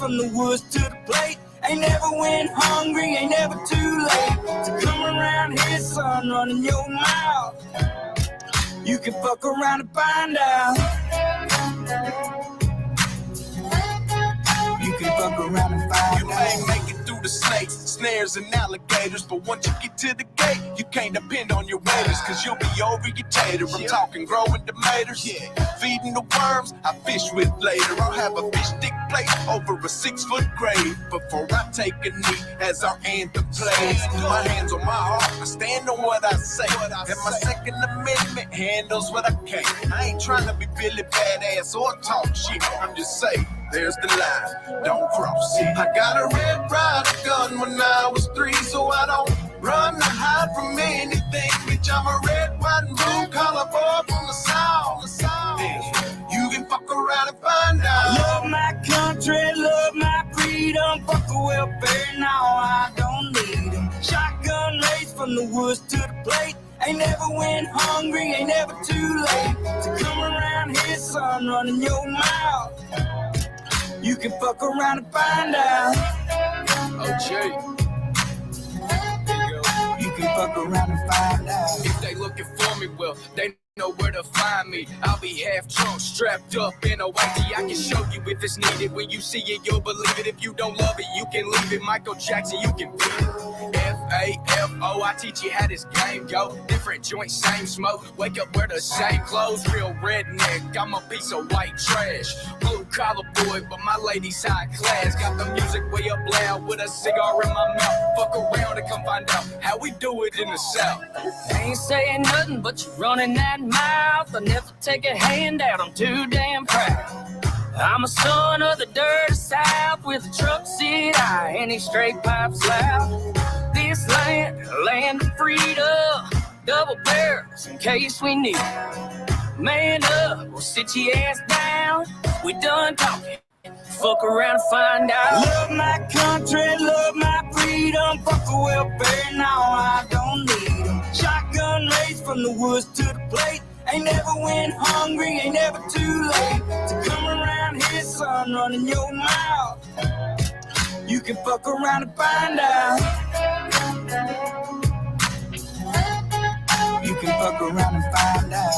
from the woods to the plate. Ain't never went hungry, ain't never too late. So come around here, son, running your mouth. You can fuck around and find out. You can fuck around and find out. You may make it through the snakes, snares, and alligators, but once you get to the gate, you can't depend on your waiters, cause you'll be over your tater. I'm talking growing tomatoes, feeding the worms I fish with later. I'll have a fish stick plate over a 6-foot grave before I take a knee as our anthem plays. My hands on my heart, I stand on what I say, and my Second Amendment handles what I can. I ain't trying to be Billy Badass or talk shit, I'm just saying, there's the line, don't cross it. I got a Red Ryder gun when I was 3, so I don't run or hide from anything. Bitch, I'm a red, white, and blue collar boy from the South. You can fuck around and find out. Love my country, love my freedom. Fuck a welfare, now I don't need them. Shotgun race from the woods to the plate. Ain't never went hungry, ain't never too late. So come around here, son, running your mouth. You can fuck around and find out. Oh, Jay. You can fuck around and find out. If they looking for me, well, they know where to find me. I'll be half drunk, strapped up in a whitey. I can show you if it's needed. When you see it, you'll believe it. If you don't love it, you can leave it. Michael Jackson, you can beat it. F-A-F-O, I teach you how this game go. Different joints, same smoke. Wake up, wear the same clothes. Real redneck, I'm a piece of white trash. Blue collar boy, but my lady's high class. Got the music way up loud with a cigar in my mouth. Fuck around and come find out how we do it in the South. I ain't saying nothing, but you're running that mouth. I never take a handout, I'm too damn proud. I'm a son of the dirty South with a truck seat high and these straight pipes loud. This land of freedom, double barrels in case we need. Man up, we'll sit your ass down. We done talking, fuck around and find out. Love my country, love my freedom. Fuck a welfare, now I don't need them. Shotgun race from the woods to the plate. Ain't never went hungry, ain't never too late. So come around here, son, running your mouth. You can fuck around and find out. You can fuck around and find out.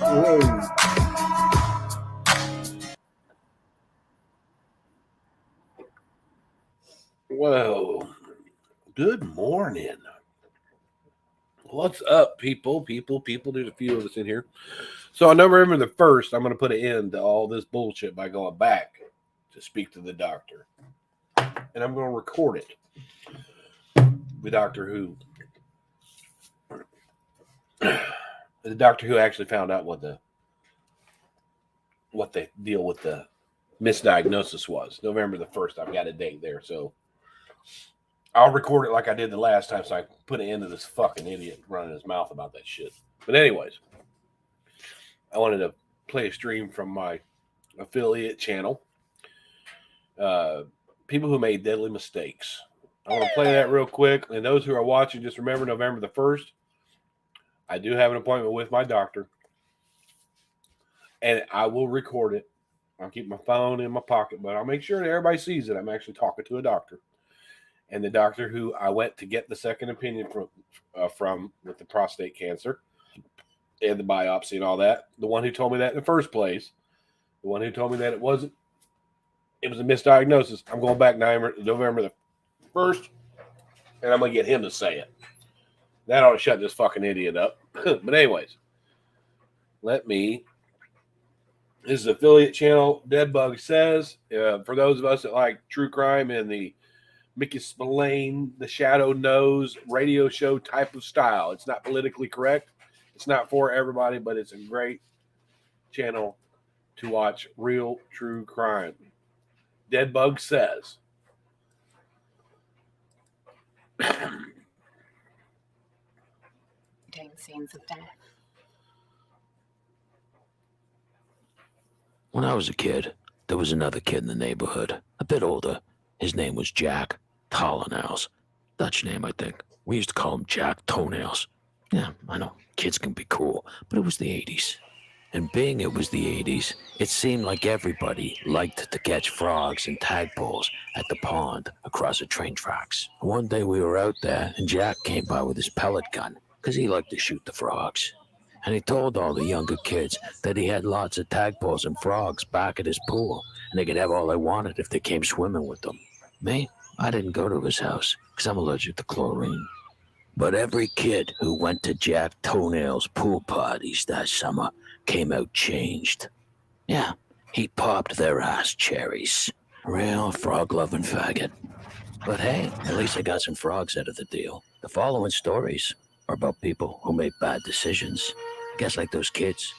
Whoa. Whoa. Good morning. What's up, people? There's a few of us in here. So on November the 1st, I'm going to put an end to all this bullshit by going back to speak to the doctor. And I'm going to record it. The Doctor Who. The Doctor Who actually found out what the deal with the misdiagnosis was. November the 1st, I've got a date there. So I'll record it like I did the last time so I can put an end to this fucking idiot running his mouth about that shit. But anyways, I wanted to play a stream from my affiliate channel. People who made deadly mistakes. I want to play that real quick. And those who are watching, just remember November the 1st, I do have an appointment with my doctor. And I will record it. I'll keep my phone in my pocket, but I'll make sure that everybody sees that I'm actually talking to a doctor. And the doctor who I went to get the second opinion from with the prostate cancer and the biopsy and all that, the one who told me that in the first place, the one who told me that it was a misdiagnosis. I'm going back November the 1st, and I'm going to get him to say it. That ought to shut this fucking idiot up. But anyways, this is affiliate channel, Deadbug Says. For those of us that like true crime and the Mickey Spillane, the Shadow Knows radio show type of style. It's not politically correct. It's not for everybody, but it's a great channel to watch real true crime. Deadbug Says. Scenes of death. When I was a kid, there was another kid in the neighborhood, a bit older. His name was Jack, tall and house. Dutch name, I think. We used to call him Jack Toenails. Yeah, I know, kids can be cruel, but it was the 80s. And being it was the 80s, it seemed like everybody liked to catch frogs and tadpoles at the pond across the train tracks. One day we were out there, and Jack came by with his pellet gun, because he liked to shoot the frogs. And he told all the younger kids that he had lots of tadpoles and frogs back at his pool, and they could have all they wanted if they came swimming with them. Me? I didn't go to his house, because I'm allergic to chlorine. But every kid who went to Jack Toenail's pool parties that summer came out changed. Yeah, he popped their ass cherries. Real frog-loving faggot. But hey, at least I got some frogs out of the deal. The following stories are about people who made bad decisions. I guess like those kids.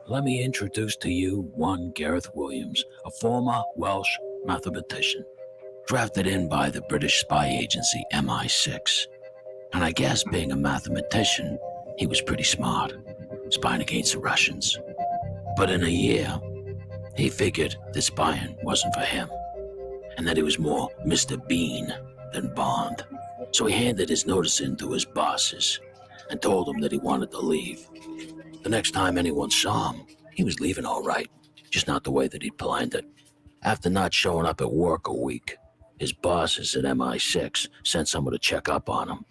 Let me introduce to you one Gareth Williams, a former Welsh mathematician, drafted in by the British spy agency MI6. And I guess being a mathematician, he was pretty smart, spying against the Russians. But in a year, he figured that spying wasn't for him, and that he was more Mr. Bean than Bond. So he handed his notice in to his bosses and told them that he wanted to leave. The next time anyone saw him, he was leaving all right, just not the way that he'd planned it. After not showing up at work a week, his bosses at MI6 sent someone to check up on him.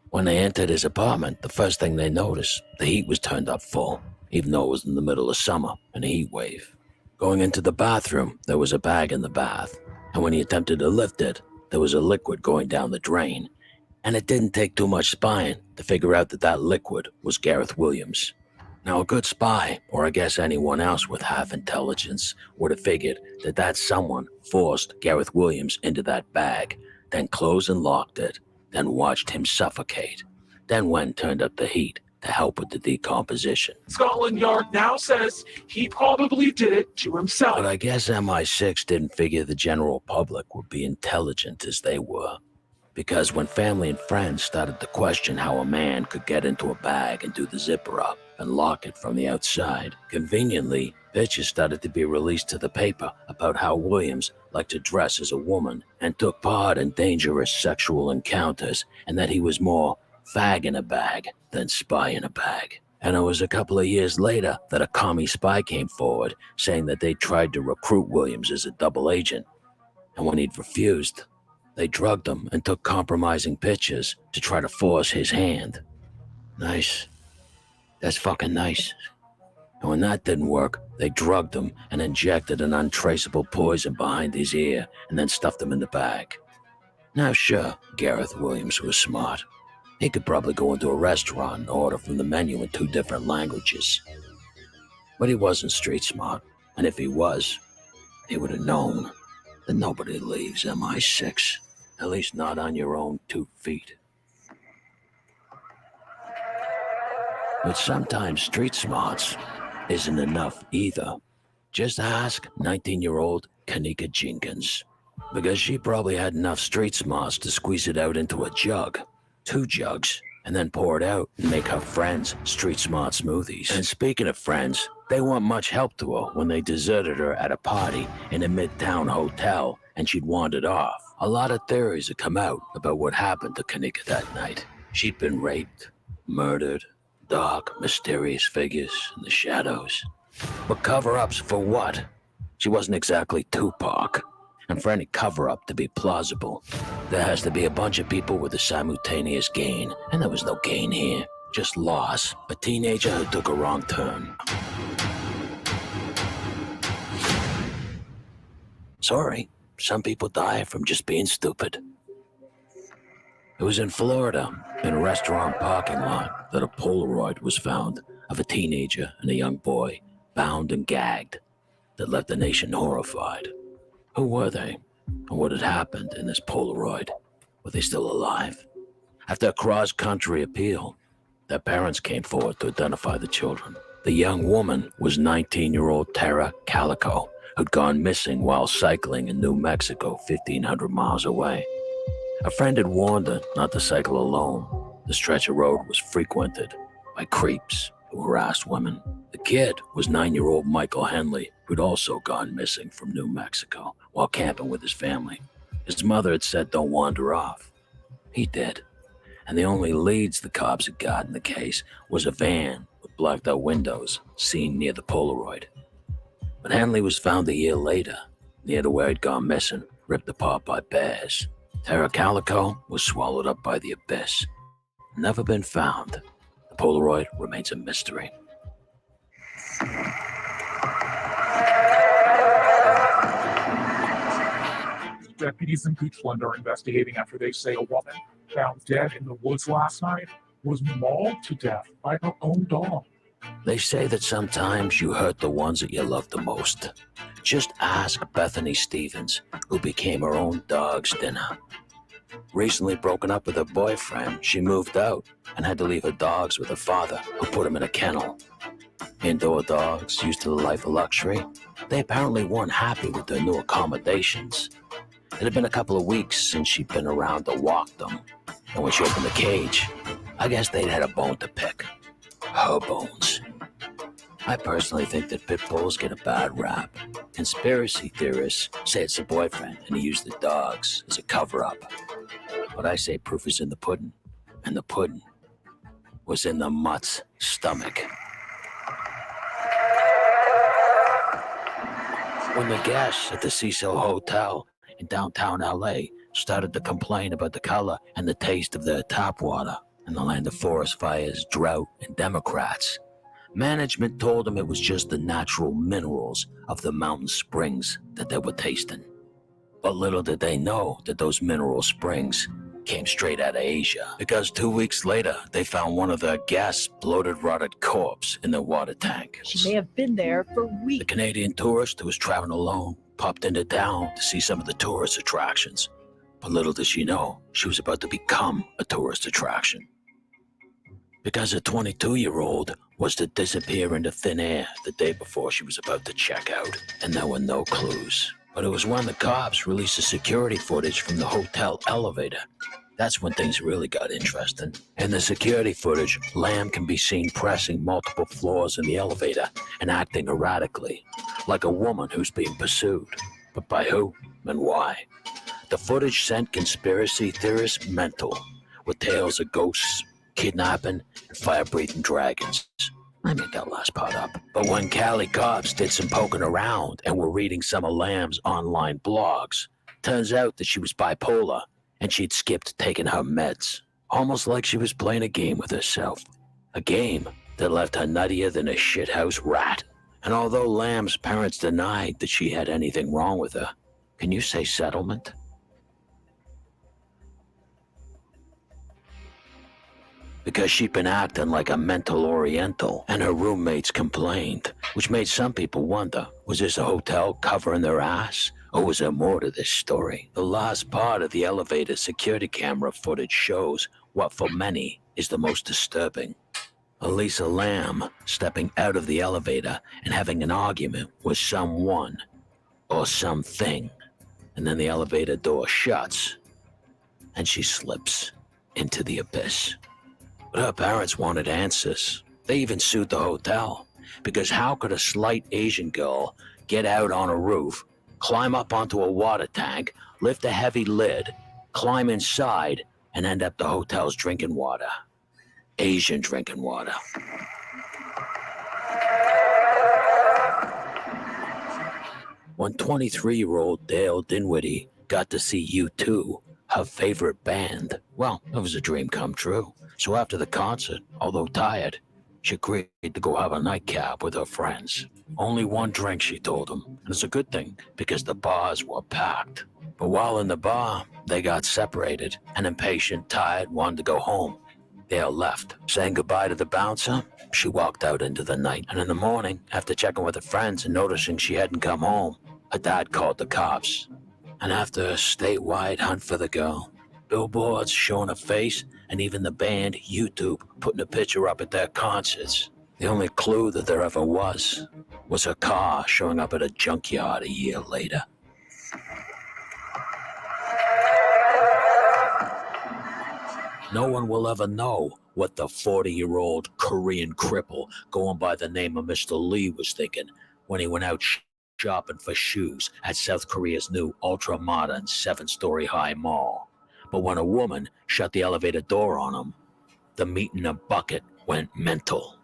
When they entered his apartment, the first thing they noticed, the heat was turned up full, even though it was in the middle of summer and a heat wave. Going into the bathroom, there was a bag in the bath, and when he attempted to lift it, there was a liquid going down the drain. And it didn't take too much spying to figure out that that liquid was Gareth Williams. Now, a good spy, or I guess anyone else with half intelligence, would have figured that that someone forced Gareth Williams into that bag, then closed and locked it, then watched him suffocate, then went and turned up the heat to help with the decomposition. Scotland Yard now says he probably did it to himself. But I guess MI6 didn't figure the general public would be intelligent as they were. Because when family and friends started to question how a man could get into a bag and do the zipper up and lock it from the outside, conveniently, pictures started to be released to the paper about how Williams liked to dress as a woman and took part in dangerous sexual encounters, and that he was more fag in a bag than spy in a bag. And it was a couple of years later that a commie spy came forward saying that they tried to recruit Williams as a double agent. And when he'd refused, they drugged him and took compromising pictures to try to force his hand. Nice. That's fucking nice. And when that didn't work, they drugged him and injected an untraceable poison behind his ear and then stuffed him in the bag. Now sure, Gareth Williams was smart. He could probably go into a restaurant and order from the menu in 2 different languages. But he wasn't street smart, and if he was, he would have known that nobody leaves MI6, at least not on your own 2 feet. But sometimes street smarts isn't enough either. Just ask 19-year-old Kanika Jenkins, because she probably had enough street smarts to squeeze it out into a jug, 2 jugs, and then pour it out and make her friends street smart smoothies. And speaking of friends, they weren't much help to her when they deserted her at a party in a midtown hotel and she'd wandered off. A lot of theories had come out about what happened to Kanika that night. She'd been raped, murdered, dark, mysterious figures in the shadows. But cover-ups for what? She wasn't exactly Tupac. And for any cover-up to be plausible, there has to be a bunch of people with a simultaneous gain, and there was no gain here, just loss. A teenager who took a wrong turn. Sorry, some people die from just being stupid. It was in Florida, in a restaurant parking lot, that a Polaroid was found of a teenager and a young boy, bound and gagged, that left the nation horrified. Who were they? And what had happened in this Polaroid? Were they still alive? After a cross-country appeal, their parents came forward to identify the children. The young woman was 19-year-old Tara Calico, who'd gone missing while cycling in New Mexico, 1,500 miles away. A friend had warned her not to cycle alone. The stretch of road was frequented by creeps who harassed women. The kid was 9-year-old Michael Henley, who'd also gone missing from New Mexico while camping with his family. His mother had said don't wander off. He did. And the only leads the cops had got in the case was a van with blacked out windows seen near the Polaroid. But Henley was found a year later, near to where he'd gone missing, ripped apart by bears. Tara Calico was swallowed up by the abyss. Never been found. The Polaroid remains a mystery. Deputies in Chilllllll are investigating after they say a woman found dead in the woods last night was mauled to death by her own dog. They say that sometimes you hurt the ones that you love the most. Just ask Bethany Stevens, who became her own dog's dinner. Recently broken up with her boyfriend, she moved out and had to leave her dogs with her father, who put them in a kennel. Indoor dogs used to the life of luxury. They apparently weren't happy with their new accommodations. It had been a couple of weeks since she'd been around to walk them, and when she opened the cage, I guess they'd had a bone to pick. Her bones. I personally think that pit bulls get a bad rap. Conspiracy theorists say it's the boyfriend and he used the dogs as a cover-up. But I say proof is in the pudding, and the pudding was in the mutt's stomach. When the guests at the Cecil Hotel in downtown LA started to complain about the color and the taste of their tap water in the land of forest fires, drought, and Democrats, management told them it was just the natural minerals of the mountain springs that they were tasting. But little did they know that those mineral springs came straight out of Asia, because 2 weeks later, they found one of their guests' bloated, rotted corpse in their water tank. She may have been there for The weeks. Canadian tourist who was traveling alone popped into town to see some of the tourist attractions. But little did she know, she was about to become a tourist attraction. Because a 22-year-old was to disappear into thin air the day before she was about to check out, and there were no clues. But it was when the cops released the security footage from the hotel elevator. That's when things really got interesting. In the security footage, Lamb can be seen pressing multiple floors in the elevator and acting erratically, like a woman who's being pursued. But by who and why? The footage sent conspiracy theorists mental, with tales of ghosts, kidnapping, and fire-breathing dragons. I made that last part up. But when Cali cops did some poking around and were reading some of Lamb's online blogs, turns out that she was bipolar and she'd skipped taking her meds. Almost like she was playing a game with herself. A game that left her nuttier than a shithouse rat. And although Lamb's parents denied that she had anything wrong with her, can you say settlement? Because she'd been acting like a mental oriental, and her roommates complained, which made some people wonder, was this a hotel covering their ass, or was there more to this story? The last part of the elevator security camera footage shows what for many is the most disturbing. Elisa Lamb stepping out of the elevator and having an argument with someone or something, and then the elevator door shuts, and she slips into the abyss. But her parents wanted answers. They even sued the hotel, because how could a slight Asian girl get out on a roof, climb up onto a water tank, lift a heavy lid, climb inside, and end up the hotel's drinking water? Asian drinking water. When 23-year-old Dale Dinwiddie got to see U2, her favorite band, well, it was a dream come true. So after the concert, although tired, She agreed to go have a nightcap with her friends. Only one drink, she told them, and it's a good thing because the bars were packed. But while in the bar, they got separated, and impatient, tired, wanted to go home. Dale left, saying goodbye to the bouncer. She walked out into the night, and in the morning, after checking with her friends and noticing she hadn't come home, her dad called the cops. And after a statewide hunt for the girl, billboards showing her face, and even the band YouTube putting a picture up at their concerts, the only clue that there ever was her car showing up at a junkyard a year later. No one will ever know what the 40-year-old Korean cripple going by the name of Mr. Lee was thinking when he went out shopping for shoes at South Korea's new ultra-modern 7-story high mall. But when a woman shut the elevator door on him, the meat in a bucket went mental.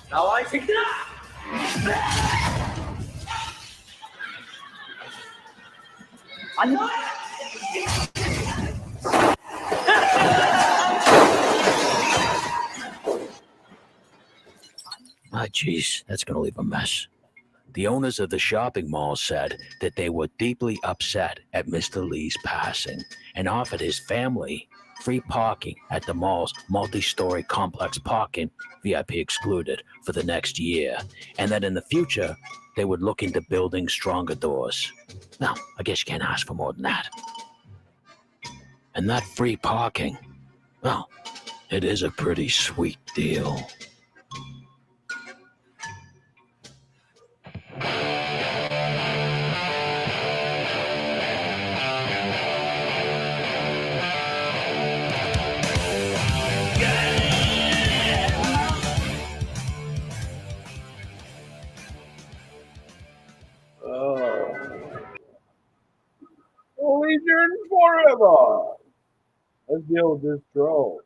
나와 이 새끼들아! 안녕! Ah, geez, that's going to leave a mess. The owners of the shopping mall said that they were deeply upset at Mr. Lee's passing and offered his family free parking at the mall's multi-story complex parking, VIP excluded, for the next year, and that in the future, they would look into building stronger doors. Now, I guess you can't ask for more than that. And that free parking, well, it is a pretty sweet deal. Only Jordan forever. Let's deal with this troll.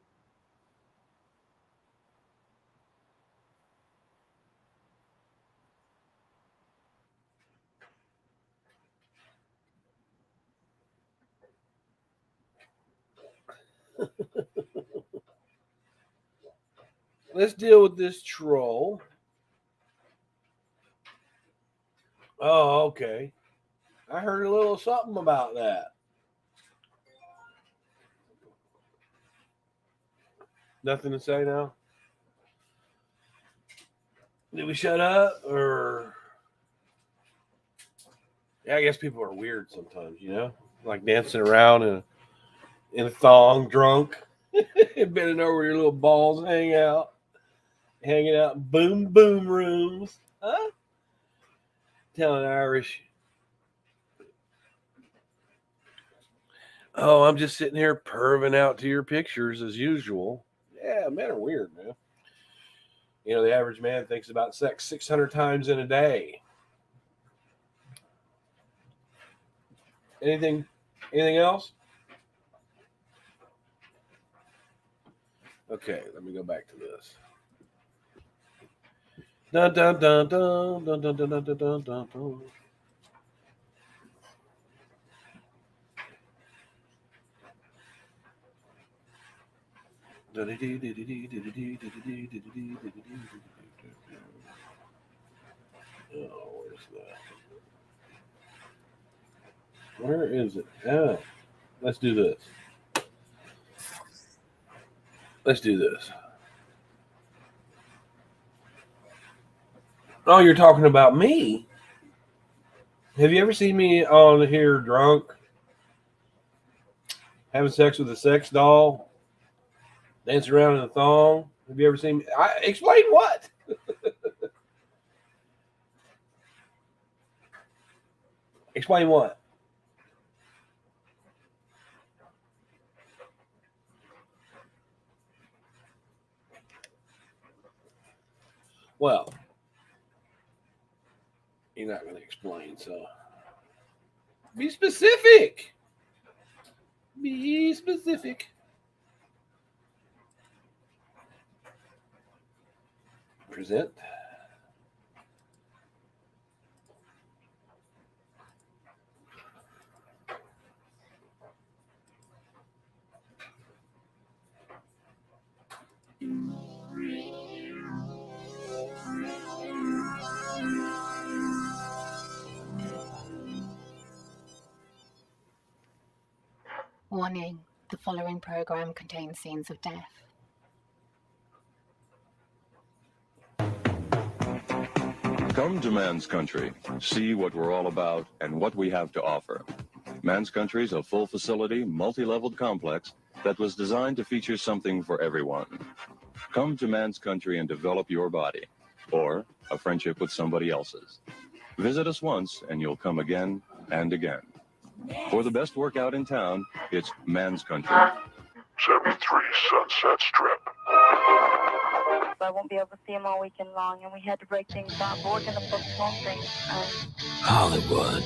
Let's deal with this troll. Oh, okay. I heard a little something about that. Nothing to say now? Did we shut up? Or yeah, I guess people are weird sometimes, you know? Like dancing around in a thong, drunk, bending over your little balls, hanging out in boom boom rooms. Huh? Telling Irish. Oh, I'm just sitting here perving out to your pictures as usual. Yeah, men are weird, man. You know, the average man thinks about sex 600 times in a day. Anything else? Okay, let me go back to this. Dun dun dun dun dun dun dun dun dun dun dun. Oh, where's that? Where is it? Oh, let's do this. Oh, you're talking about me? Have you ever seen me on here drunk, having sex with a sex doll, dancing around in a thong? Have you ever seen me? Explain what? Explain what? Well, you're not going to explain, so be specific. Be specific. Present. Warning, the following program contains scenes of death. Come to Man's Country. See what we're all about and what we have to offer. Man's Country is a full-facility, multi-leveled complex that was designed to feature something for everyone. Come to Man's Country and develop your body, or a friendship with somebody else's. Visit us once and you'll come again and again. For the best workout in town, it's Man's Country. 73 Sunset Strip. I won't be able to see him all weekend long, and we had to break things off. We're going to postpone things. Hollywood.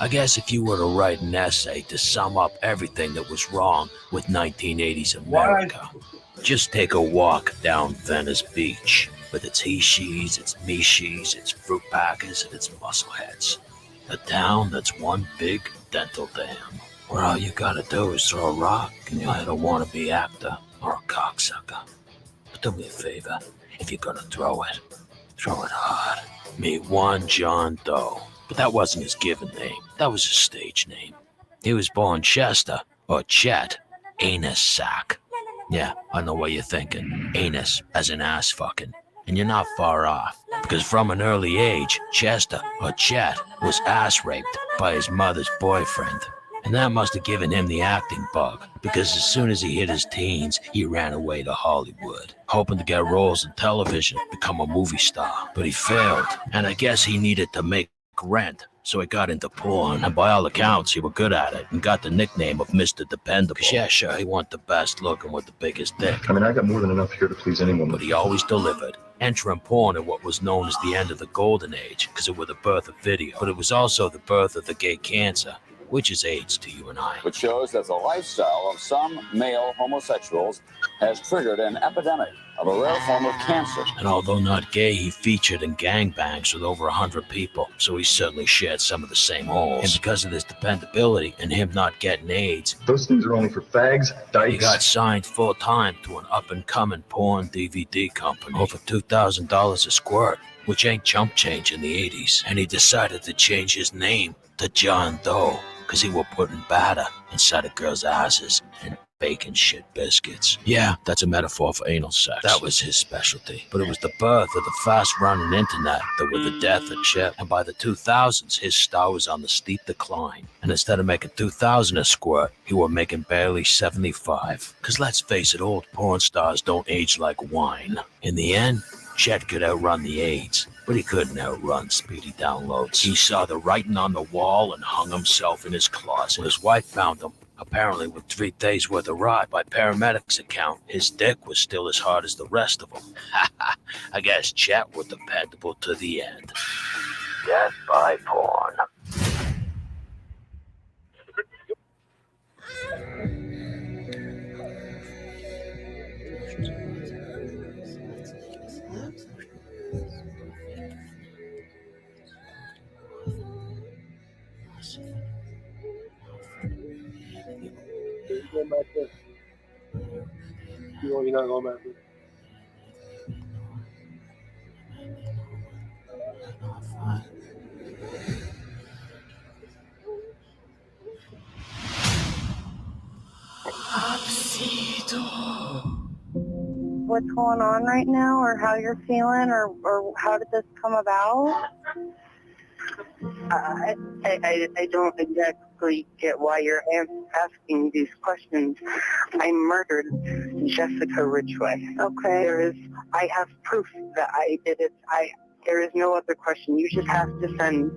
I guess if you were to write an essay to sum up everything that was wrong with 1980s America, just take a walk down Venice Beach with its he-she's, its me-she's, its fruit packers, and its muscleheads. A town that's one big dental dam, where all you gotta do is throw a rock and you'll hit a wannabe actor or a cocksucker. But do me a favor, if you're gonna throw it hard. Meet one John Doe. But that wasn't his given name. That was his stage name. He was born Chester, or Chet, Anus Sack. Yeah, I know what you're thinking. Anus, as in ass fucking. And you're not far off. Because from an early age, Chester, or Chet, was ass raped by his mother's boyfriend. And that must have given him the acting bug, because as soon as he hit his teens, he ran away to Hollywood, hoping to get roles in television, become a movie star. But he failed, and I guess he needed to make rent, so he got into porn, and by all accounts, he was good at it, and got the nickname of Mr. Dependable. 'Cause yeah, sure, he wasn't the best looking with the biggest dick. I mean, I got more than enough here to please anyone. But he always delivered, entering porn at what was known as the end of the golden age, because it was the birth of video, but it was also the birth of the gay cancer, which is AIDS to you and I. Which shows that the lifestyle of some male homosexuals has triggered an epidemic of a rare form of cancer. And although not gay, he featured in gangbangs with over 100 people, so he certainly shared some of the same holes. And because of this dependability and him not getting AIDS, those things are only for fags, dykes. He got signed full-time to an up-and-coming porn DVD company, over $2,000 a squirt, which ain't chump change in the 80s. And he decided to change his name to John Doe, because he was putting batter inside of girls' asses and baking shit biscuits. Yeah, that's a metaphor for anal sex. That was his specialty. But it was the birth of the fast-running internet that was the death of Chip. And by the 2000s, his star was on the steep decline. And instead of making 2,000 a squirt, he was making barely 75. Because let's face it, old porn stars don't age like wine. In the end, Chet could outrun the AIDS, but he couldn't outrun speedy downloads. He saw the writing on the wall and hung himself in his closet. His wife found him, apparently with 3 days worth of rot. By paramedics' account, his dick was still as hard as the rest of them. I guess Chet was dependable to the end. Death by porn. Going back there. You're not going back there. What's going on right now, or how you're feeling, or how did this come about? I don't exactly get why you're asking these questions. I murdered Jessica Ridgway. Okay. I have proof that I did it. There is no other question. You just have to send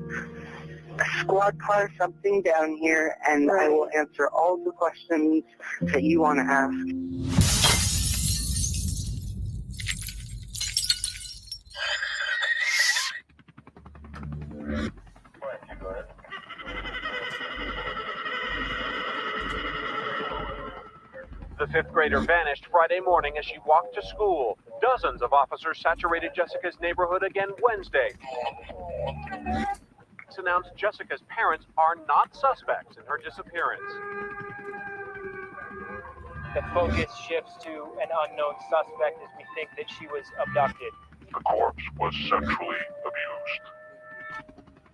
a squad car, something down here, and I will answer all the questions that you want to ask. The 5th grader vanished Friday morning as she walked to school. Dozens of officers saturated Jessica's neighborhood again Wednesday. It's announced Jessica's parents are not suspects in her disappearance. The focus shifts to an unknown suspect as we think that she was abducted. The corpse was sexually abused.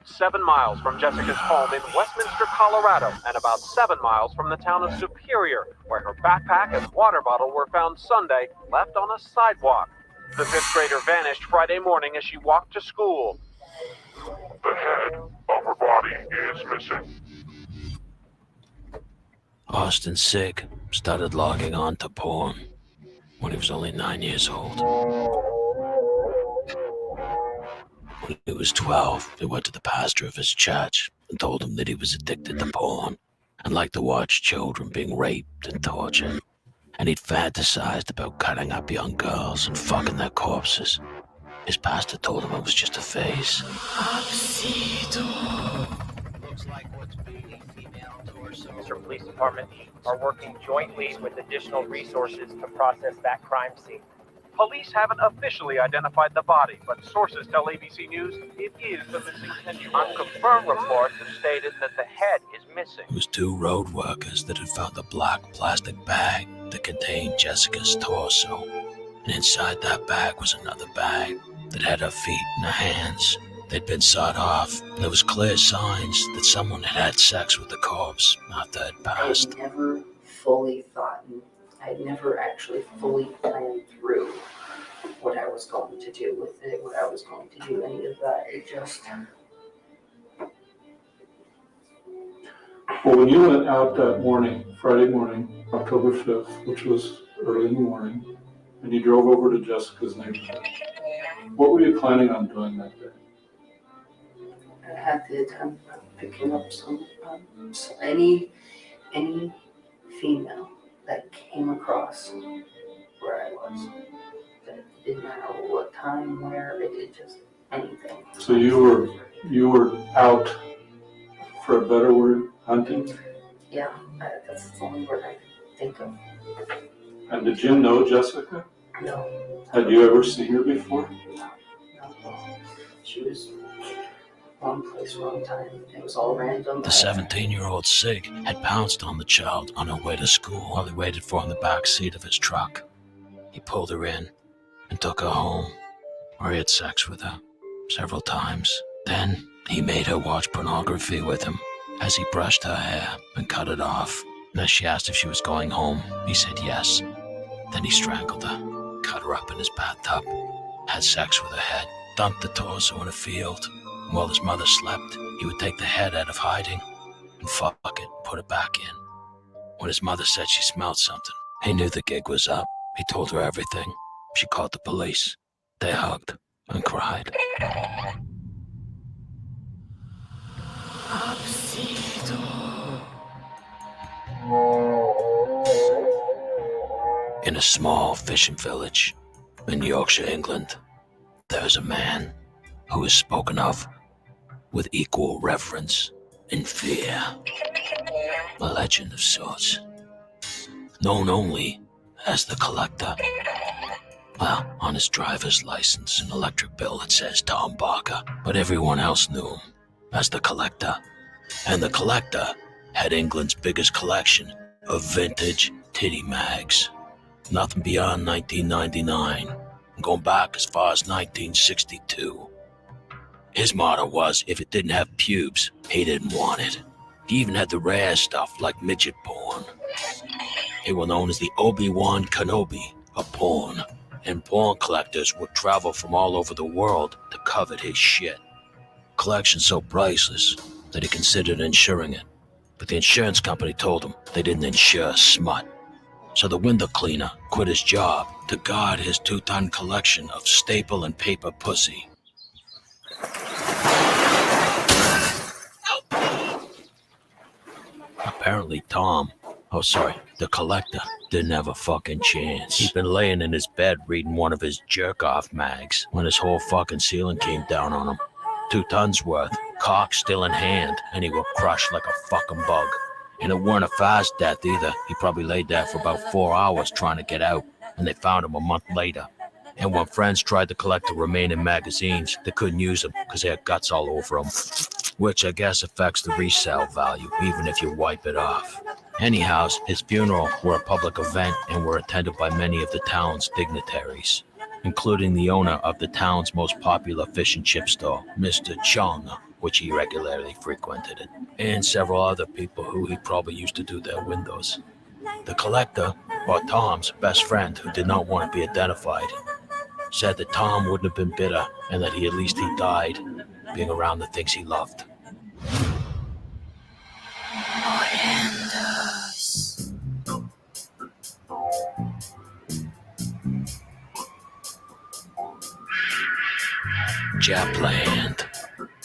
7 miles from Jessica's home in Westminster, Colorado, and about 7 miles from the town of Superior, where her backpack and water bottle were found Sunday, left on a sidewalk. The 5th grader vanished Friday morning as she walked to school. The head of her body is missing. Austin Sig started logging on to porn when he was only 9 years old. When he was 12, he went to the pastor of his church and told him that he was addicted to porn and liked to watch children being raped and tortured. And he'd fantasized about cutting up young girls and fucking their corpses. His pastor told him it was just a phase. Looks like what's being a female torso. Mr. Police Department are working jointly with additional resources to process that crime scene. Police haven't officially identified the body, but sources tell ABC News it is the missing 10-year-old. Unconfirmed reports have stated that the head is missing. It was 2 road workers that had found a black plastic bag that contained Jessica's torso. And inside that bag was another bag that had her feet and her hands. They'd been sawed off, and there was clear signs that someone had had sex with the corpse after it passed. I never fully thought, I never actually fully planned through what I was going to do with it, what I was going to do, any of that. It just... Well, when you went out that morning, Friday morning, October 5th, which was early in the morning, and you drove over to Jessica's neighborhood, what were you planning on doing that day? I had the attempt of picking up any female that came across where I was. That didn't matter what time, where, it did just anything. So you were out, for a better word, hunting? Yeah, that's the only word I could think of. And did you know Jessica? No. Had you ever seen her before? No. She was wrong place, wrong time. It was all random. The 17-year-old Sig had pounced on the child on her way to school while he waited for her in the back seat of his truck. He pulled her in and took her home, where he had sex with her several times. Then he made her watch pornography with him as he brushed her hair and cut it off. And as she asked if she was going home, he said yes. Then he strangled her, cut her up in his bathtub, had sex with her head, dumped the torso in a field. And while his mother slept, he would take the head out of hiding and fuck it, put it back in. When his mother said she smelled something, he knew the gig was up. He told her everything. She called the police. They hugged and cried. In a small fishing village in Yorkshire, England, there is a man who is spoken of with equal reverence and fear. A legend of sorts, known only as the Collector. Well, on his driver's license and electric bill it says Tom Barker, but everyone else knew him as the Collector. And the Collector had England's biggest collection of vintage titty mags. Nothing beyond 1999, going back as far as 1962. His motto was, if it didn't have pubes, he didn't want it. He even had the rare stuff like midget porn. They were known as the Obi-Wan Kenobi of porn, and porn collectors would travel from all over the world to covet his shit. Collection so priceless that he considered insuring it, but the insurance company told him they didn't insure smut. So the window cleaner quit his job to guard his 2-ton collection of staple and paper pussy. Apparently the Collector didn't have a fucking chance. He'd been laying in his bed reading one of his jerk-off mags when his whole fucking ceiling came down on him. 2 tons worth, cock still in hand, and he got crushed like a fucking bug. And it weren't a fast death either. He probably laid there for about 4 hours trying to get out, and they found him a month later. And when friends tried to collect the remaining magazines, they couldn't use them because they had guts all over them, which I guess affects the resale value, even if you wipe it off. Anyhow, his funeral were a public event and were attended by many of the town's dignitaries, including the owner of the town's most popular fish and chip store, Mr. Chung, which he regularly frequented it, and several other people who he probably used to do their windows. The collector, or Tom's best friend, who did not want to be identified, said that Tom wouldn't have been bitter and that at least he died being around the things he loved. Japland,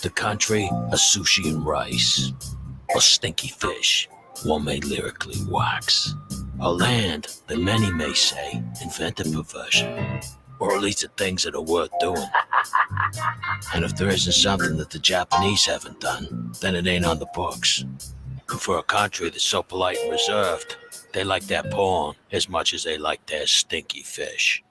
the country of sushi and rice, or stinky fish, one may lyrically wax. A land that many may say invented perversion, or at least the things that are worth doing. And if there isn't something that the Japanese haven't done, then it ain't on the books. And for a country that's so polite and reserved, they like their porn as much as they like their stinky fish.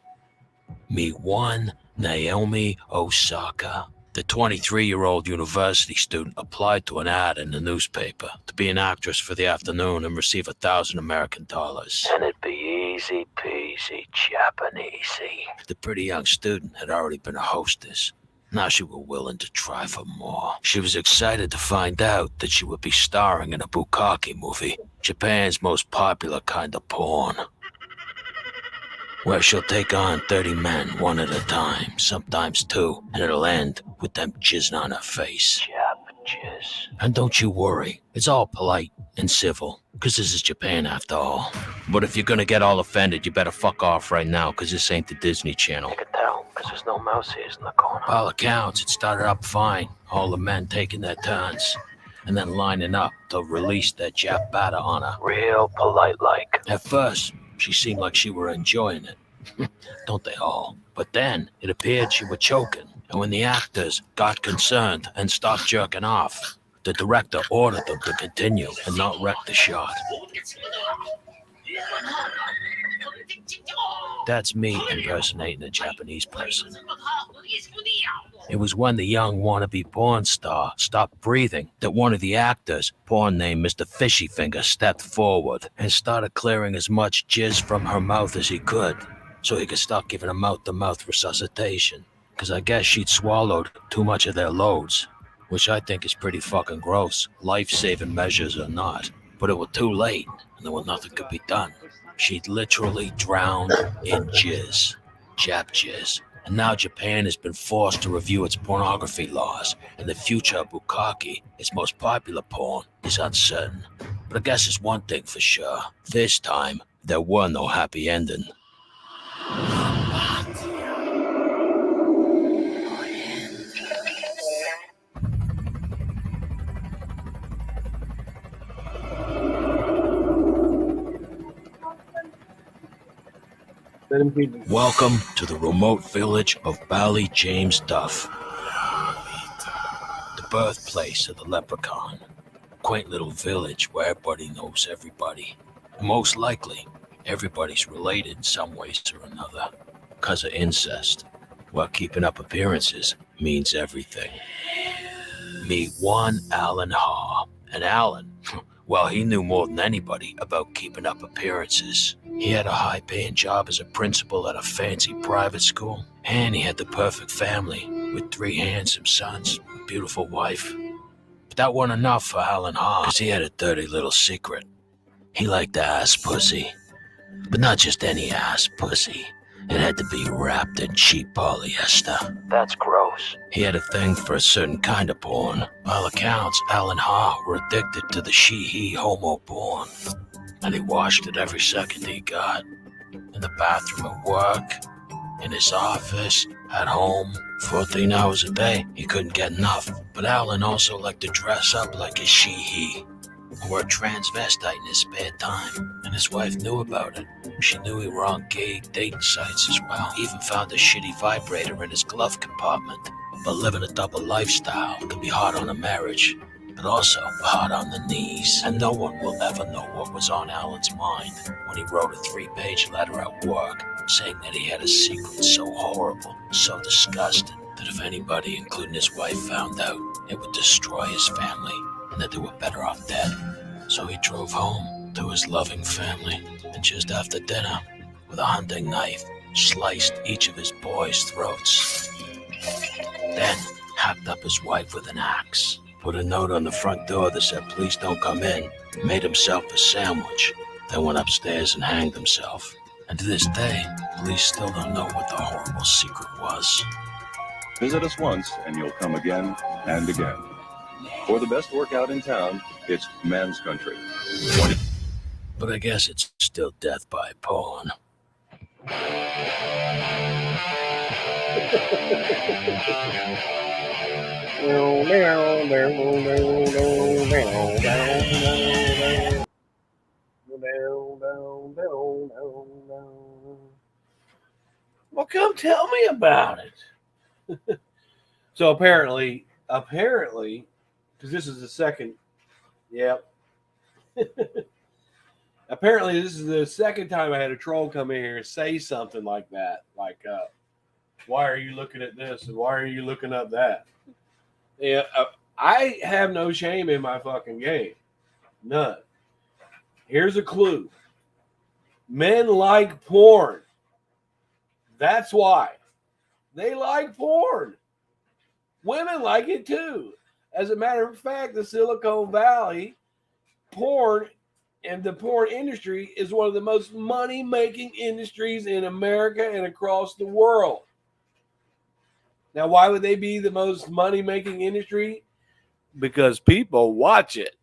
Meet one Naomi Osaka. The 23-year-old university student applied to an ad in the newspaper to be an actress for the afternoon and receive $1,000 American. And it'd be easy peasy Japanesey. The pretty young student had already been a hostess. Now she was willing to try for more. She was excited to find out that she would be starring in a bukkake movie, Japan's most popular kind of porn, where she'll take on 30 men one at a time, sometimes two, and it'll end with them jizzing on her face. Jizz. And don't you worry, it's all polite and civil, because this is Japan after all. But if you're gonna get all offended, you better fuck off right now, because this ain't the Disney Channel. You can tell, because there's no mouse ears in the corner. By all accounts, it started up fine, all the men taking their turns, and then lining up to release their Jap batter on her. Real polite-like. At first, she seemed like she were enjoying it. Don't they all? But then it appeared she was choking, and when the actors got concerned and stopped jerking off, the director ordered them to continue and not wreck the shot. That's me impersonating a Japanese person. It was when the young wannabe porn star stopped breathing that one of the actors, porn named Mr. Fishy Finger, stepped forward and started clearing as much jizz from her mouth as he could, so he could start giving her mouth-to-mouth resuscitation. Because I guess she'd swallowed too much of their loads, which I think is pretty fucking gross, life-saving measures or not. But it was too late, and there was nothing could be done. She'd literally drowned in jizz, Jap jizz. And now Japan has been forced to review its pornography laws, and the future of bukkake, its most popular porn, is uncertain. But I guess it's one thing for sure. This time, there were no happy ending. Welcome to the remote village of Bally James Duff, the birthplace of the leprechaun. A quaint little village where everybody knows everybody. And most likely, everybody's related in some ways or another, because of incest, while keeping up appearances means everything. Meet one Alan Haw. And Alan, well, he knew more than anybody about keeping up appearances. He had a high-paying job as a principal at a fancy private school, and he had the perfect family with 3 handsome sons, a beautiful wife. But that wasn't enough for Alan Haw, because he had a dirty little secret. He liked ass pussy, but not just any ass pussy. It had to be wrapped in cheap polyester. That's gross. He had a thing for a certain kind of porn. By all accounts, Alan Haw were addicted to the she-he homo porn. And he watched it every second he got. In the bathroom at work, in his office, at home, 14 hours a day. He couldn't get enough. But Alan also liked to dress up like a she-he, or a transvestite in his spare time. And his wife knew about it. She knew he were on gay dating sites as well. He even found a shitty vibrator in his glove compartment. But living a double lifestyle can be hard on a marriage, but also hard on the knees. And no one will ever know what was on Alan's mind when he wrote a 3-page letter at work saying that he had a secret so horrible, so disgusting, that if anybody, including his wife, found out, it would destroy his family, and that they were better off dead. So he drove home to his loving family, and just after dinner, with a hunting knife, sliced each of his boys' throats. Then, hacked up his wife with an axe, put a note on the front door that said, "Please don't come in," made himself a sandwich, then went upstairs and hanged himself. And to this day, police still don't know what the horrible secret was. Visit us once and you'll come again and again. For the best workout in town, it's Man's Country. But I guess it's still death by porn. Well, come tell me about it. So apparently, because this is the second, yep. Apparently, this is the second time I had a troll come in here and say something like that. Like, why are you looking at this? And why are you looking up that? Yeah, I have no shame in my fucking game. None. Here's a clue. Men like porn. That's why. They like porn. Women like it too. As a matter of fact, the Silicon Valley porn and the porn industry is one of the most money-making industries in America and across the world. Now, why would they be the most money-making industry? Because people watch it.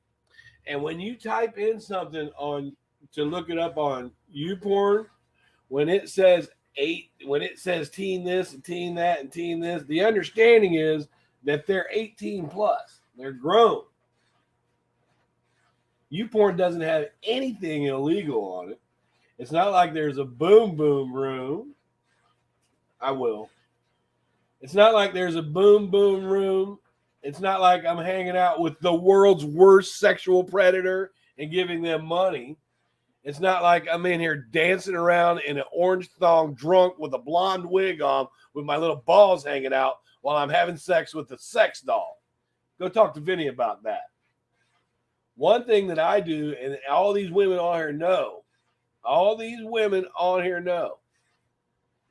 And when you type in something to look it up on YouPorn, when it says teen this and teen that and teen this, the understanding is that they're 18 plus. They're grown. YouPorn doesn't have anything illegal on it. It's not like there's a boom boom room. I will. It's not like there's a boom boom room. It's not like I'm hanging out with the world's worst sexual predator and giving them money. It's not like I'm in here dancing around in an orange thong drunk with a blonde wig on with my little balls hanging out while I'm having sex with a sex doll. Go talk to Vinny about that. One thing that I do, and all these women on here know,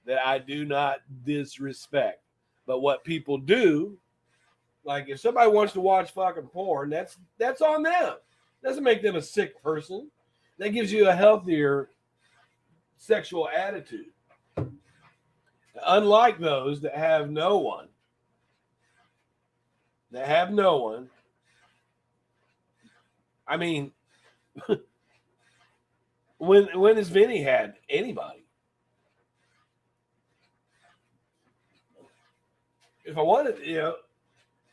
that I do not disrespect. But what people do, like if somebody wants to watch fucking porn, that's on them. Doesn't make them a sick person. That gives you a healthier sexual attitude. Unlike those that have no one. I mean, when has Vinny had anybody? If I wanted,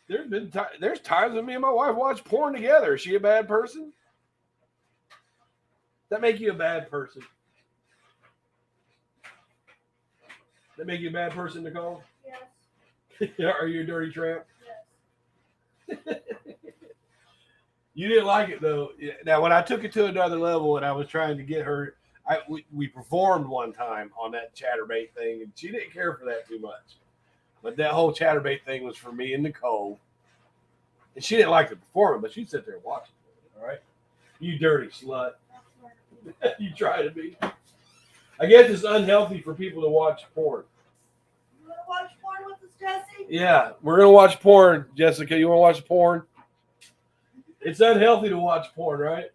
there's times when me and my wife watch porn together. Is she a bad person? That make you a bad person? That make you a bad person, Nicole? Yes. Are you a dirty tramp? Yes. You didn't like it though. Now, when I took it to another level and I was trying to get her, we performed one time on that chatterbait thing, and she didn't care for that too much. But that whole chatterbait thing was for me and Nicole, and she didn't like the performance, but she'd sit there and watch it. All right, you dirty slut. You try to be. I guess it's unhealthy for people to watch porn. You want to watch porn with us, Jesse? Yeah, we're gonna watch porn, Jessica. You want to watch porn? It's unhealthy to watch porn, right?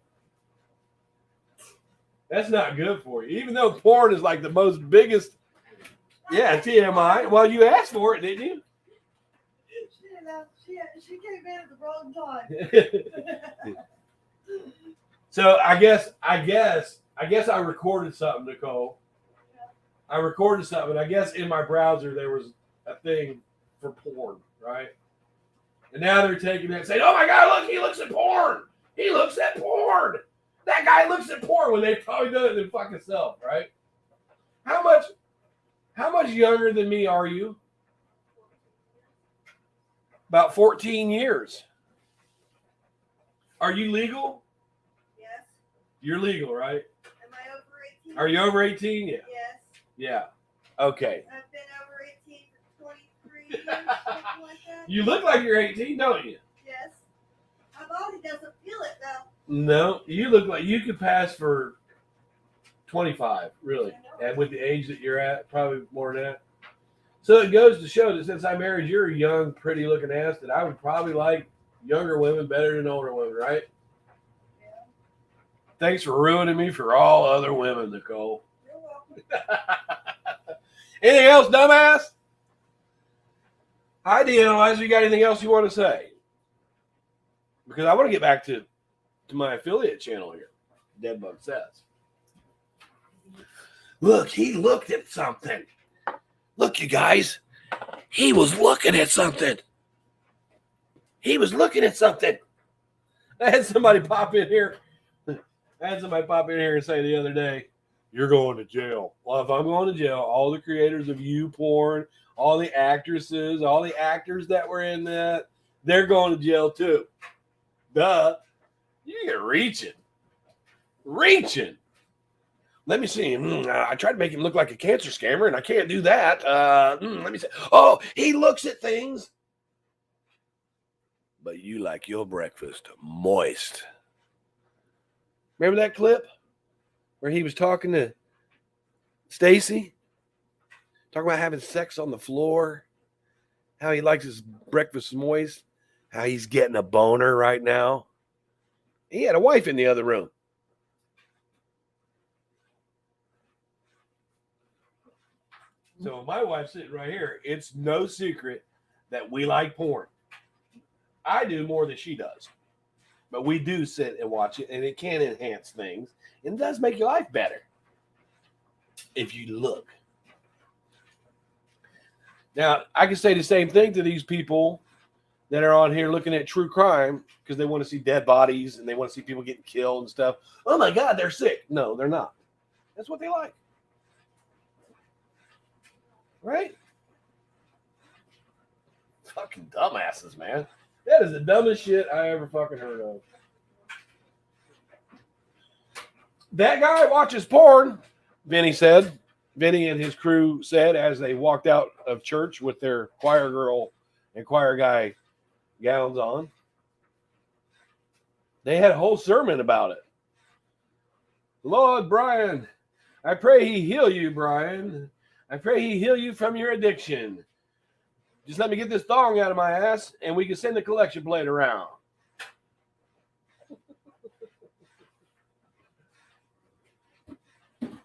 That's not good for you. Even though porn is like the most biggest. Yeah, TMI. Well, you asked for it, didn't you? She came in at the wrong time. So I guess I recorded something, Nicole. I recorded something. I guess in my browser there was a thing for porn, right? And now they're taking it and saying, "Oh my God, look, he looks at porn. He looks at porn. That guy looks at porn," when they probably done it their fucking self, right? How much younger than me are you? About 14 years. Are you legal? Yes. You're legal, right? Am I over 18? Are you over 18? Yeah. Yes. Yeah. Okay. I've been over 18 for 23 years, something like that. You look like you're 18, don't you? Yes. My body doesn't feel it, though. No, you look like you could pass for 25, really. And with the age that you're at, probably more than that. So it goes to show that since I married your young, pretty-looking ass, that I would probably like younger women better than older women, right? Thanks for ruining me for all other women, Nicole. Anything else, dumbass? Hi, DNLizer. You got anything else you want to say? Because I want to get back to my affiliate channel here. Deadbug Says. Look, he looked at something. Look, you guys. He was looking at something. He was looking at something. I had somebody pop in here. And say the other day, you're going to jail. Well, if I'm going to jail, all the creators of YouPorn, all the actresses, all the actors that were in that, they're going to jail too. Duh. You're reaching. Let me see. I tried to make him look like a cancer scammer, and I can't do that. Let me see. Oh, he looks at things. But you like your breakfast moist. Remember that clip where he was talking to Stacy? Talking about having sex on the floor. How he likes his breakfast moist. How he's getting a boner right now. He had a wife in the other room. So my wife's sitting right here. It's no secret that we like porn. I do more than she does. But we do sit and watch it, and it can enhance things. And it does make your life better if you look. Now, I can say the same thing to these people that are on here looking at true crime because they want to see dead bodies and they want to see people getting killed and stuff. Oh, my God, they're sick. No, they're not. That's what they like. Right? Fucking dumbasses, man. That is the dumbest shit I ever fucking heard of. That guy watches porn, Vinny said. Vinny and his crew said as they walked out of church with their choir girl and choir guy gowns on. They had a whole sermon about it. Lord, Brian, I pray he heal you, Brian. I pray he heal you from your addiction. Just let me get this thong out of my ass and we can send the collection plate around.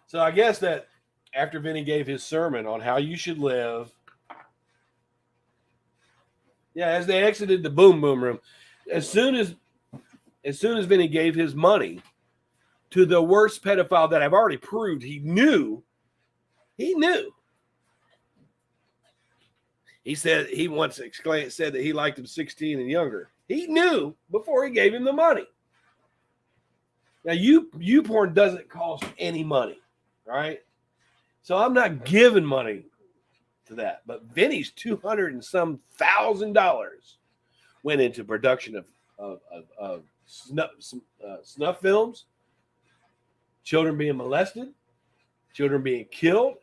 So I guess that after Vinny gave his sermon on how you should live, as they exited the boom room, as soon as Vinny gave his money to the worst pedophile that I've already proved he knew. He said he once said that he liked him 16 and younger. He knew before he gave him the money. Now, YouPorn doesn't cost any money, right? So I'm not giving money to that. But Vinny's $200 and some thousand went into production of snuff films, children being molested, children being killed,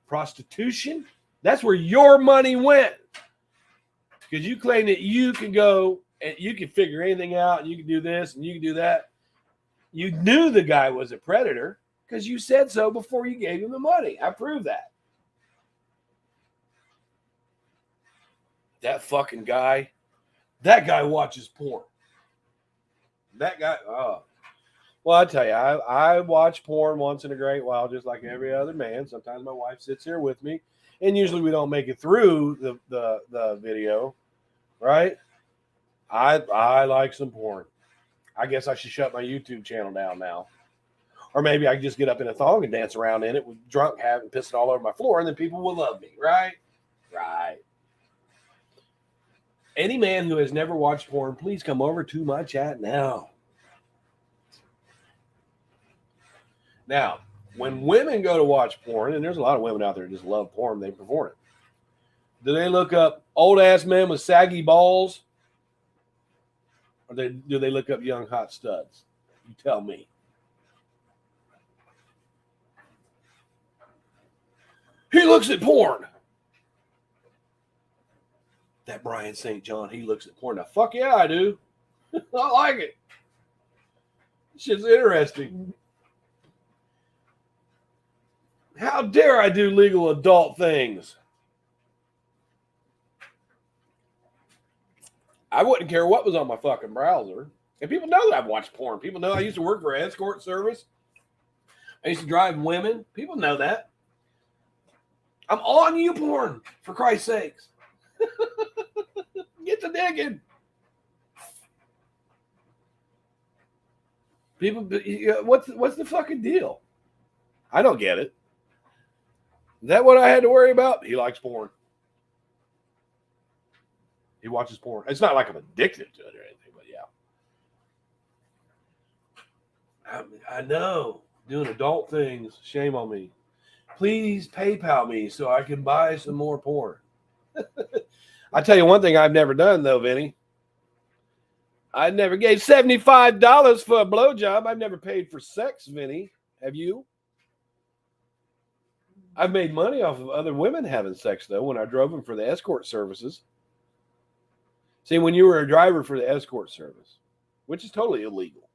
prostitution. That's where your money went. Because you claim that you can go and you can figure anything out and you can do this and you can do that. You knew the guy was a predator because you said so before you gave him the money. I proved that. That fucking guy, that guy watches porn. That guy, well, I tell you, I watch porn once in a great while, just like every other man. Sometimes my wife sits here with me, and usually we don't make it through the video, right? I like some porn. I guess I should shut my YouTube channel down now. Or maybe I can just get up in a thong and dance around in it with drunk, having pissing all over my floor, and then people will love me, right? Right. Any man who has never watched porn, please come over to my chat now. Now, when women go to watch porn, and there's a lot of women out there who just love porn, they perform it. Do they look up old-ass men with saggy balls? Or do they look up young, hot studs? You tell me. He looks at porn. That BryanSt.John, he looks at porn. Now, fuck yeah, I do. I like it. Shit's interesting. How dare I do legal adult things? I wouldn't care what was on my fucking browser. And people know that I've watched porn. People know I used to work for an escort service. I used to drive women. People know that. I'm on you porn, for Christ's sakes. Get to digging. People, what's the fucking deal? I don't get it. Is that what I had to worry about? He likes porn. He watches porn. It's not like I'm addicted to it or anything, but yeah. I know. Doing adult things. Shame on me. Please PayPal me so I can buy some more porn. I tell you one thing I've never done, though, Vinny. I never gave $75 for a blowjob. I've never paid for sex, Vinny. Have you? I've made money off of other women having sex, though, when I drove them for the escort services. See, when you were a driver for the escort service, which is totally illegal,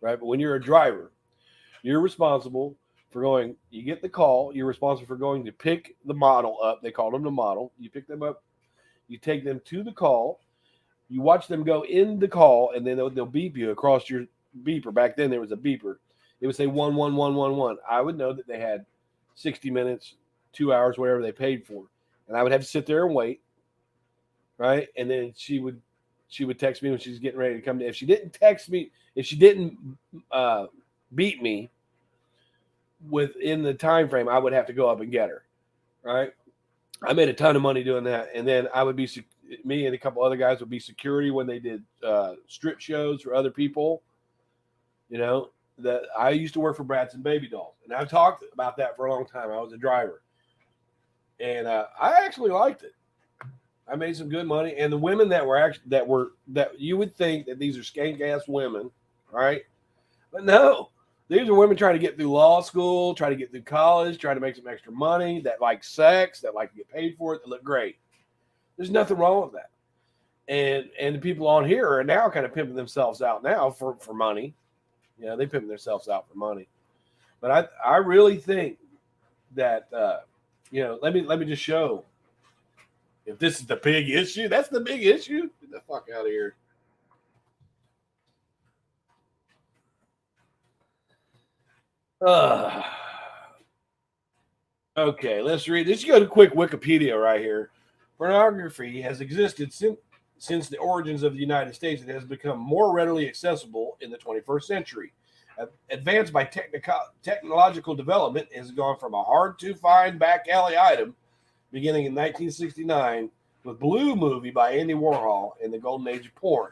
right? But when you're a driver, you're responsible for going, you get the call, you're responsible for going to pick the model up. They call them the model. You pick them up, you take them to the call, you watch them go in the call, and then they'll beep you across your beeper. Back then, there was a beeper. It would say 11111. I would know that they had 60 minutes, 2 hours, whatever they paid for. And I would have to sit there and wait, right? And then she would text me when she's getting ready to come to. If she didn't text me, if she didn't beat me within the time frame, I would have to go up and get her, right? I made a ton of money doing that. And then I would be, me and a couple other guys would be security when they did strip shows for other people. You know, that I used to work for Bratz and Baby Dolls, and I've talked about that for a long time. I was a driver, and I actually liked it. I made some good money, and the women that you would think that these are skank ass women, right? But no, these are women trying to get through law school, trying to get through college, trying to make some extra money, that like sex, that like to get paid for it, that look great. There's nothing wrong with that. And the people on here are now kind of pimping themselves out now for money. Yeah, they pimp themselves out for money. But I really think that let me just show. If this is the big issue, that's the big issue. Get the fuck out of here. Okay, let's read. Let's go to quick Wikipedia right here. Pornography has existed since the origins of the United States. It has become more readily accessible in the 21st century. Advanced by technological development, it has gone from a hard-to-find back alley item beginning in 1969 with Blue Movie by Andy Warhol and the golden age of porn.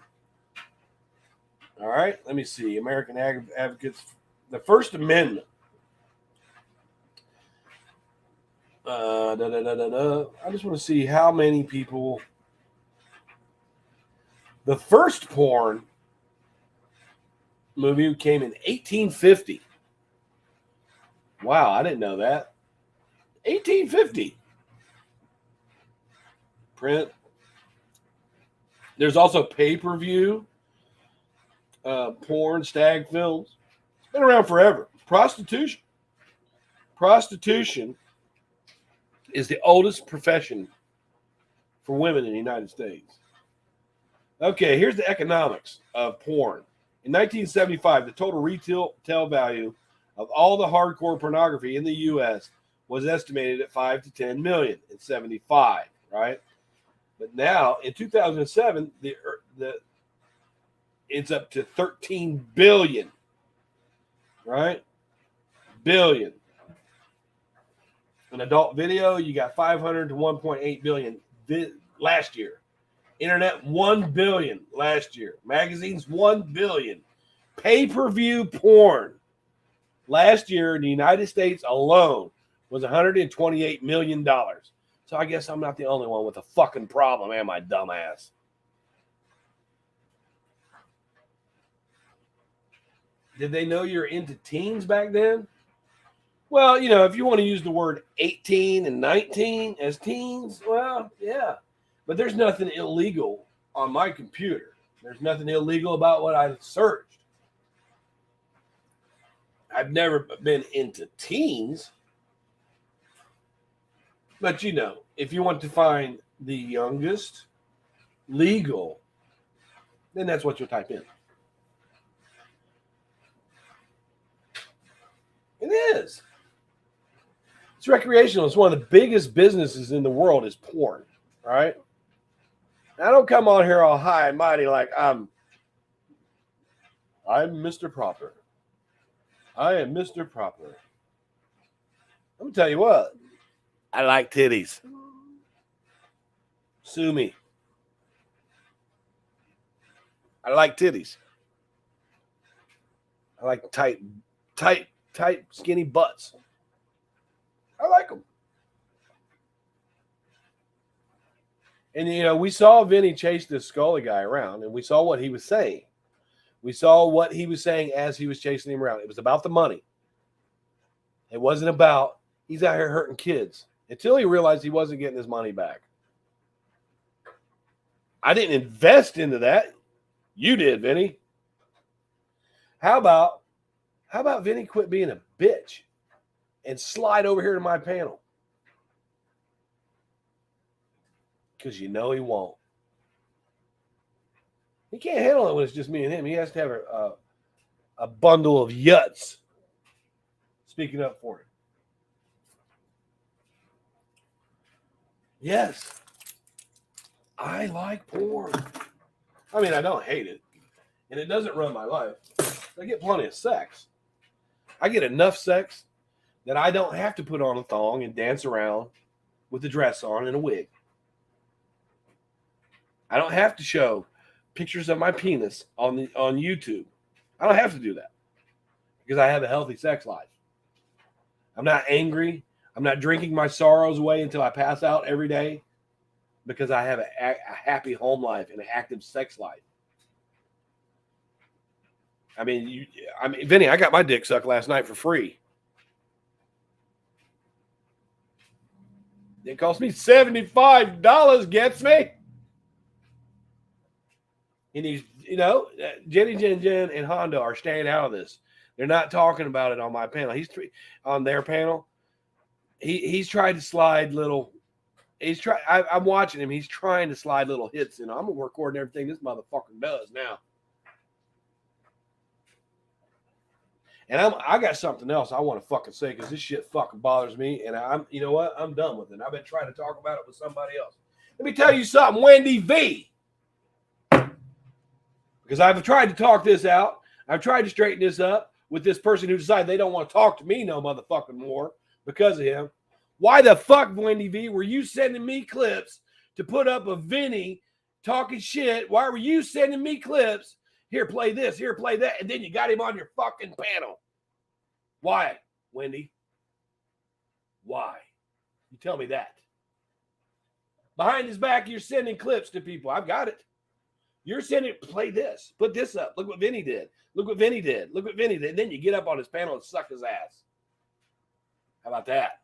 All right, let me see. American Advocates, the First Amendment. I just want to see how many people. The first porn movie came in 1850. Wow, I didn't know that. 1850. Print. There's also pay-per-view, porn, stag films. It's been around forever. Prostitution is the oldest profession for women in the United States. Okay, here's the economics of porn. In 1975, the total retail value of all the hardcore pornography in the U.S. was estimated at 5 to 10 million in 75, right? But now, in 2007, it's up to 13 billion, right? Billion. An adult video, you got 500 to 1.8 billion last year. Internet, 1 billion last year. Magazines, 1 billion. Pay-per-view porn last year in the United States alone was $128 million. So I guess I'm not the only one with a fucking problem, am I, dumbass? Did they know you're into teens back then? Well, if you want to use the word 18 and 19 as teens, well, yeah. But there's nothing illegal on my computer. There's nothing illegal about what I searched. I've never been into teens. But, if you want to find the youngest legal then that's what you'll type in. It is. It's recreational. It's one of the biggest businesses in the world is porn, right? I don't come on here all high and mighty like I'm Mr. Proper. I am Mr. Proper. Let me tell you what. I like titties. Sue me. I like titties. I like tight, skinny butts. I like them. And, you know, we saw Vinny chase this Scully guy around, and we saw what he was saying. We saw what he was saying as he was chasing him around. It was about the money. It wasn't about he's out here hurting kids until he realized he wasn't getting his money back. I didn't invest into that. You did, Vinny. How about Vinny quit being a bitch and slide over here to my panel? Because you know he won't. He can't handle it when it's just me and him. He has to have a bundle of yuts speaking up for him. Yes, I like porn. I mean, I don't hate it. And it doesn't run my life. I get plenty of sex. I get enough sex that I don't have to put on a thong and dance around with a dress on and a wig. I don't have to show pictures of my penis on YouTube. I don't have to do that because I have a healthy sex life. I'm not angry. I'm not drinking my sorrows away until I pass out every day because I have a happy home life and an active sex life. I mean, Vinny, I got my dick sucked last night for free. It cost me $75, gets me. And he's, you know, Jenny Jen and Honda are staying out of this. They're not talking about it on my panel. He's on their panel. He's tried to slide little. I'm watching him. He's trying to slide little hits in. I'm recording everything this motherfucker does now. And I got something else I want to fucking say because this shit fucking bothers me. And you know what? I'm done with it. I've been trying to talk about it with somebody else. Let me tell you something, Wendy V. Because I've tried to talk this out. I've tried to straighten this up with this person who decided they don't want to talk to me no motherfucking more because of him. Why the fuck, Wendy V, were you sending me clips to put up of Vinny talking shit? Why were you sending me clips? Here, play this. Here, play that. And then you got him on your fucking panel. Why, Wendy? Why? You tell me that. Behind his back, you're sending clips to people. I've got it. You're sending, play this. Put this up. Look what Vinny did. Look what Vinny did. Look what Vinny did. And then you get up on his panel and suck his ass. How about that?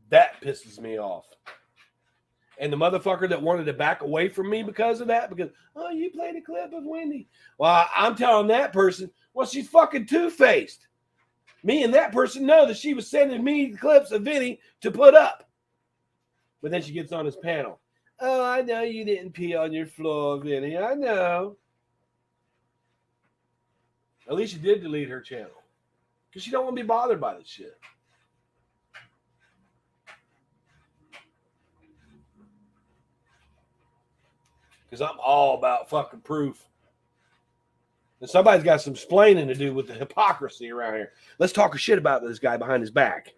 That pisses me off. And the motherfucker that wanted to back away from me because of that, because, oh, you played a clip of Wendy. Well, I'm telling that person, well, she's fucking two-faced. Me and that person know that she was sending me clips of Vinny to put up. But then she gets on his panel. Oh, I know you didn't pee on your floor, Vinny. I know. At least she did delete her channel. Because she don't want to be bothered by this shit. Because I'm all about fucking proof. And somebody's got some explaining to do with the hypocrisy around here. Let's talk a shit about this guy behind his back.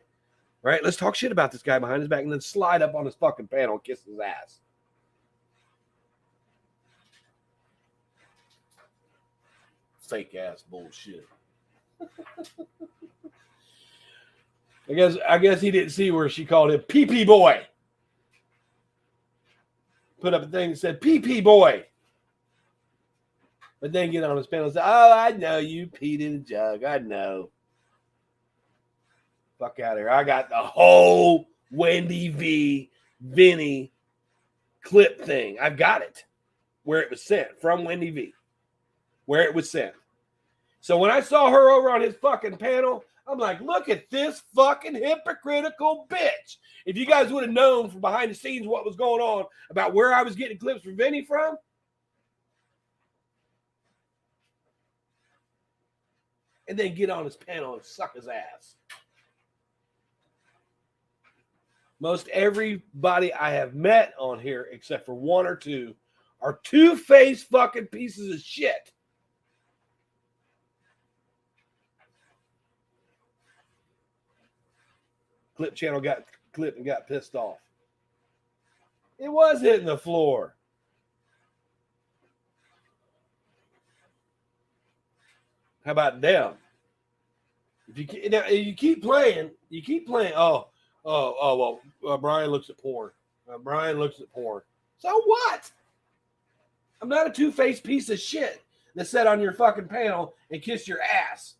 Right? Let's talk shit about this guy behind his back and then slide up on his fucking panel and kiss his ass. Fake ass bullshit. I guess he didn't see where she called him pee-pee boy. Put up a thing that said pee-pee boy. But then get on his panel and say, oh, I know you peed in a jug. I know. Fuck out of here. I got the whole Wendy V. Vinny clip thing. I've got it. Where it was sent from Wendy V. Where it was sent. So when I saw her over on his fucking panel, I'm like, look at this fucking hypocritical bitch. If you guys would have known from behind the scenes what was going on about where I was getting clips from Vinny from, and then get on his panel and suck his ass. Most everybody I have met on here, except for one or two, are two-faced fucking pieces of shit. Clip channel got clipped and got pissed off. It was hitting the floor. How about them? If you keep playing. Well, Brian looks at porn. Brian looks at porn. So what? I'm not a two-faced piece of shit that sat on your fucking panel and kissed your ass.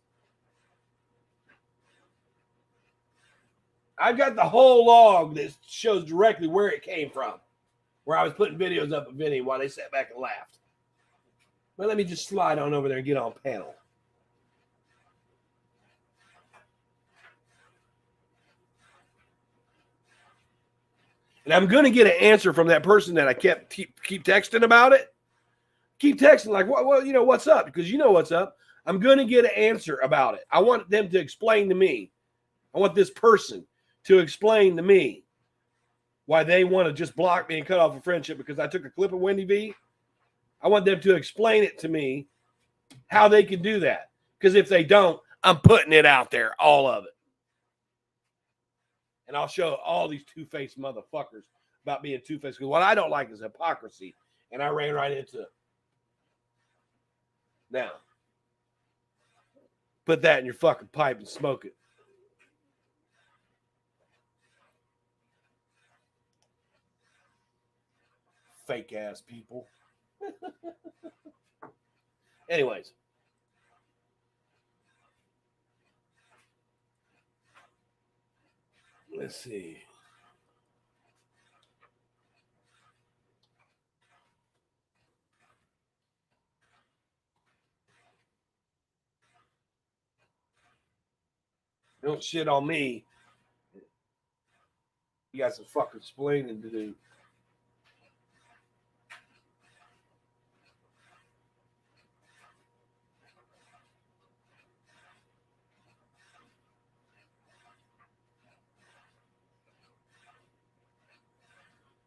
I've got the whole log that shows directly where it came from, where I was putting videos up of Vinny while they sat back and laughed. But let me just slide on over there and get on panel. And I'm going to get an answer from that person that I keep texting about it. Keep texting like, well, you know, what's up? Because you know what's up. I'm going to get an answer about it. I want them to explain to me. I want this person to explain to me why they want to just block me and cut off a friendship because I took a clip of Wendy V. I want them to explain it to me how they can do that. Because if they don't, I'm putting it out there, all of it. And I'll show all these two-faced motherfuckers about being two-faced. Because what I don't like is hypocrisy. And I ran right into it. Now, put that in your fucking pipe and smoke it. Fake ass people. Anyways. Let's see. Don't shit on me. You got some fucking explaining to do.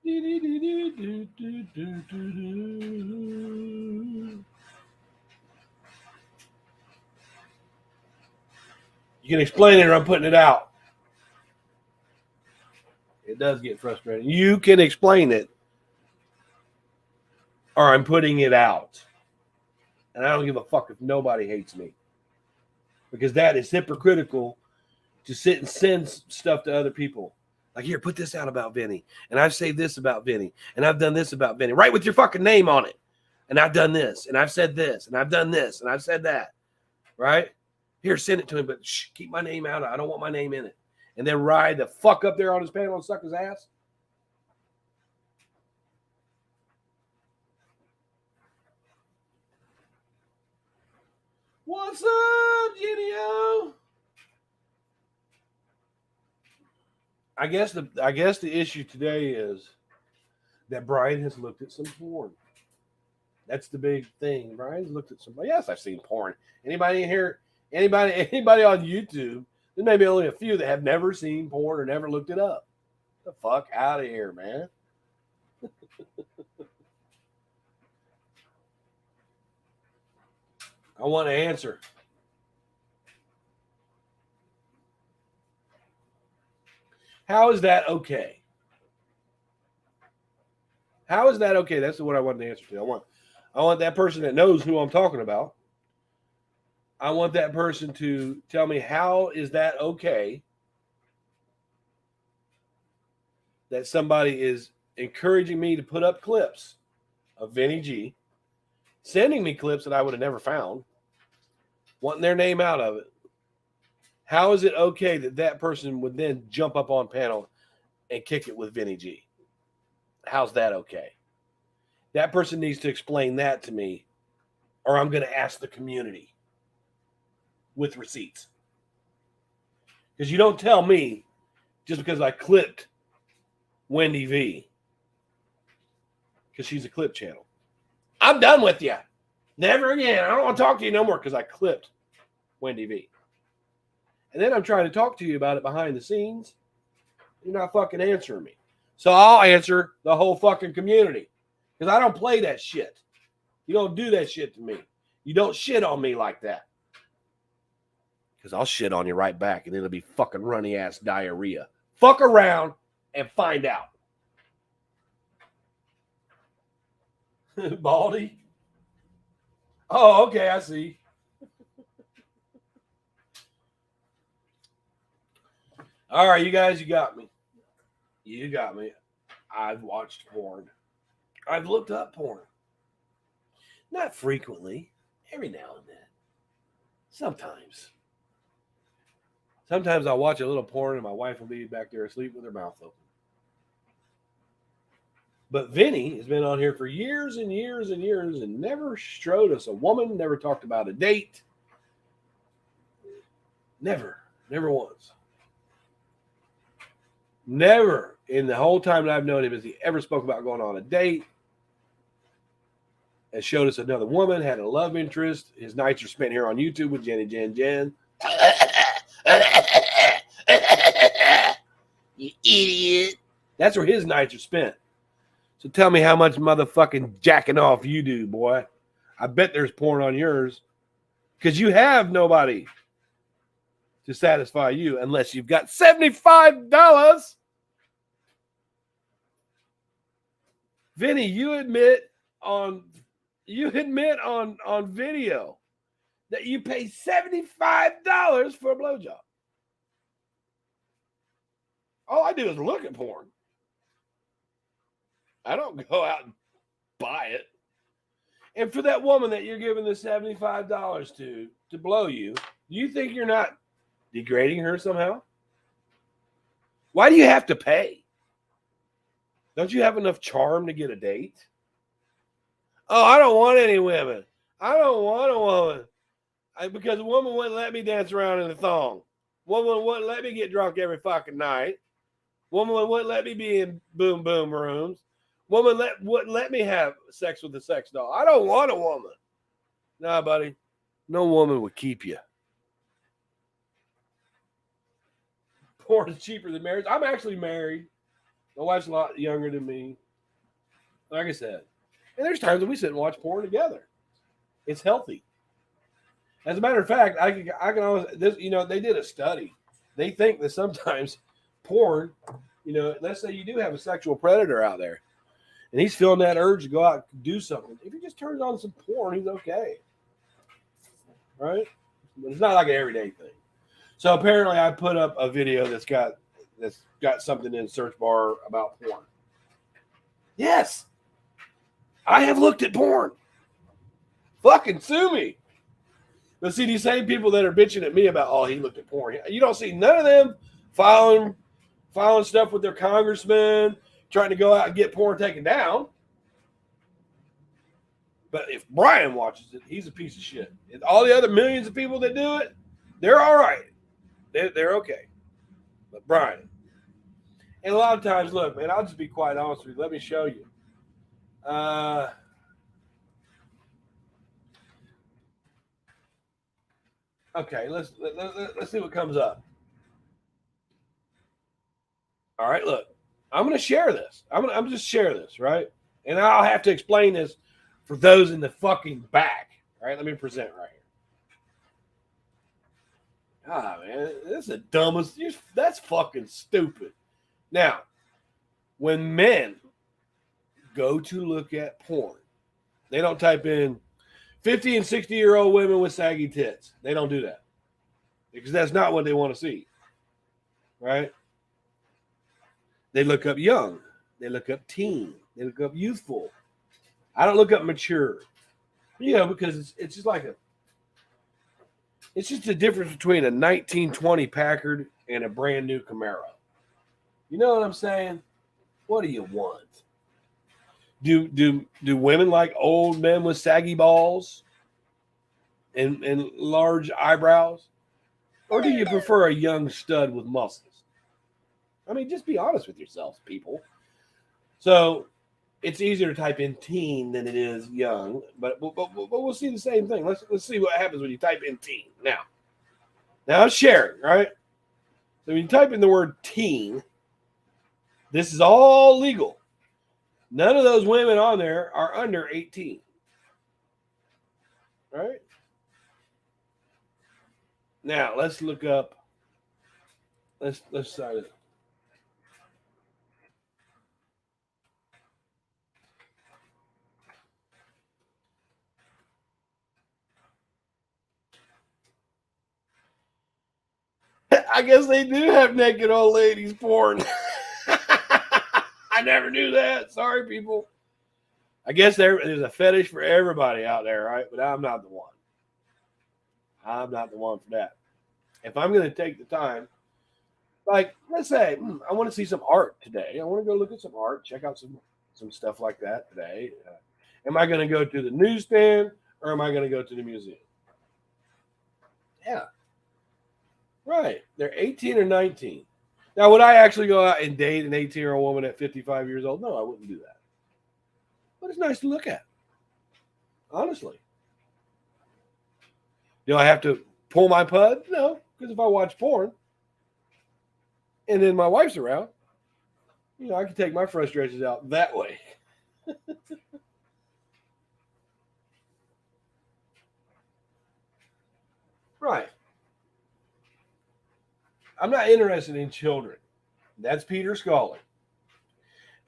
You can explain it or I'm putting it out. It does get frustrating. You can explain it or I'm putting it out. And I don't give a fuck if nobody hates me. Because that is hypocritical to sit and send stuff to other people. Like, here, put this out about Vinny. And I've saved this about Vinny. And I've done this about Vinny. Right with your fucking name on it. And I've done this. And I've said this. And I've done this. And I've said that. Right? Here, send it to him. But keep my name out. I don't want my name in it. And then ride the fuck up there on his panel and suck his ass. What's up, Jenny-O? I guess the issue today is that Brian has looked at some porn. That's the big thing. Brian's looked at some. Yes, I've seen porn. Anybody in here? Anybody on YouTube? There may be only a few that have never seen porn or never looked it up. Get the fuck out of here, man. I want an answer. How is that okay? How is that okay? That's what I want the answer to. I want that person that knows who I'm talking about. I want that person to tell me how is that okay that somebody is encouraging me to put up clips of Vinny G, sending me clips that I would have never found, wanting their name out of it. How is it okay that that person would then jump up on panel and kick it with Vinny G? How's that okay? That person needs to explain that to me, or I'm going to ask the community with receipts. Because you don't tell me just because I clipped Wendy V. Because she's a clip channel. I'm done with you. Never again. I don't want to talk to you no more because I clipped Wendy V. And then I'm trying to talk to you about it behind the scenes. You're not fucking answering me. So I'll answer the whole fucking community. Because I don't play that shit. You don't do that shit to me. You don't shit on me like that. Because I'll shit on you right back and it'll be fucking runny ass diarrhea. Fuck around and find out. Baldy? Oh, okay, I see. All right, you guys, you got me. You got me. I've watched porn. I've looked up porn. Not frequently. Every now and then. Sometimes. Sometimes I'll watch a little porn and my wife will be back there asleep with her mouth open. But Vinny has been on here for years and years and years and never showed us a woman, never talked about a date. Never. Never once. Never in the whole time that I've known him has he ever spoke about going on a date. And showed us another woman, had a love interest. His nights are spent here on YouTube with Jenny Jen. You idiot. That's where his nights are spent. So tell me how much motherfucking jacking off you do, boy. I bet there's porn on yours. Because you have nobody to satisfy you unless you've got $75. Vinny, you admit on video that you pay $75 for a blowjob. All I do is look at porn. I don't go out and buy it. And for that woman that you're giving the $75 to blow you, do you think you're not degrading her somehow? Why do you have to pay? Don't you have enough charm to get a date? Oh, I don't want any women. I don't want a woman. Because a woman wouldn't let me dance around in a thong. Woman wouldn't let me get drunk every fucking night. Woman wouldn't let me be in boom boom rooms. Woman wouldn't let me have sex with a sex doll. I don't want a woman. Nah, buddy. No woman would keep you. Porn is cheaper than marriage. I'm actually married. My wife's a lot younger than me. Like I said. And there's times that we sit and watch porn together. It's healthy. As a matter of fact, I can always, they did a study. They think that sometimes porn, let's say you do have a sexual predator out there and he's feeling that urge to go out and do something. If he just turns on some porn, he's okay. Right? But it's not like an everyday thing. So apparently I put up a video that's got something in the search bar about porn. Yes. I have looked at porn. Fucking sue me. But see, these same people that are bitching at me about, oh, he looked at porn. You don't see none of them filing stuff with their congressman, trying to go out and get porn taken down. But if Brian watches it, he's a piece of shit. And all the other millions of people that do it, they're all right. They're okay. But Brian. And a lot of times, look, man, I'll just be quite honest with you. Let me show you. Okay, let's see what comes up. All right, look, I'm going to share this. I'm just share this, right? And I'll have to explain this for those in the fucking back. All right, let me present right here. Ah, man, this is the dumbest. That's fucking stupid. Now, when men go to look at porn, they don't type in 50 and 60-year-old women with saggy tits. They don't do that because that's not what they want to see, right? They look up young. They look up teen. They look up youthful. I don't look up mature, because it's just like it's just the difference between a 1920 Packard and a brand new Camaro. You know what I'm saying? What do you want? Do women like old men with saggy balls and large eyebrows? Or do you prefer a young stud with muscles? I mean, just be honest with yourselves, people. So it's easier to type in teen than it is young, but we'll see the same thing. Let's see what happens when you type in teen. Now it's sharing, right? So when you type in the word teen, this is all legal. None of those women on there are under 18. Right? Now let's look up. Let's sign it. I guess they do have naked old ladies porn. I never knew that. Sorry, people. I guess there's a fetish for everybody out there, right? But I'm not the one. I'm not the one for that. If I'm going to take the time, like, let's say, I want to see some art today. I want to go look at some art, check out some stuff like that today. Am I going to go to the newsstand or am I going to go to the museum? Yeah. Right. They're 18 or 19. Now, would I actually go out and date an 18-year-old woman at 55 years old? No, I wouldn't do that. But it's nice to look at. Honestly. Do I have to pull my pud? No, because if I watch porn and then my wife's around, I can take my frustrations out that way. Right. I'm not interested in children. That's Peter Scully.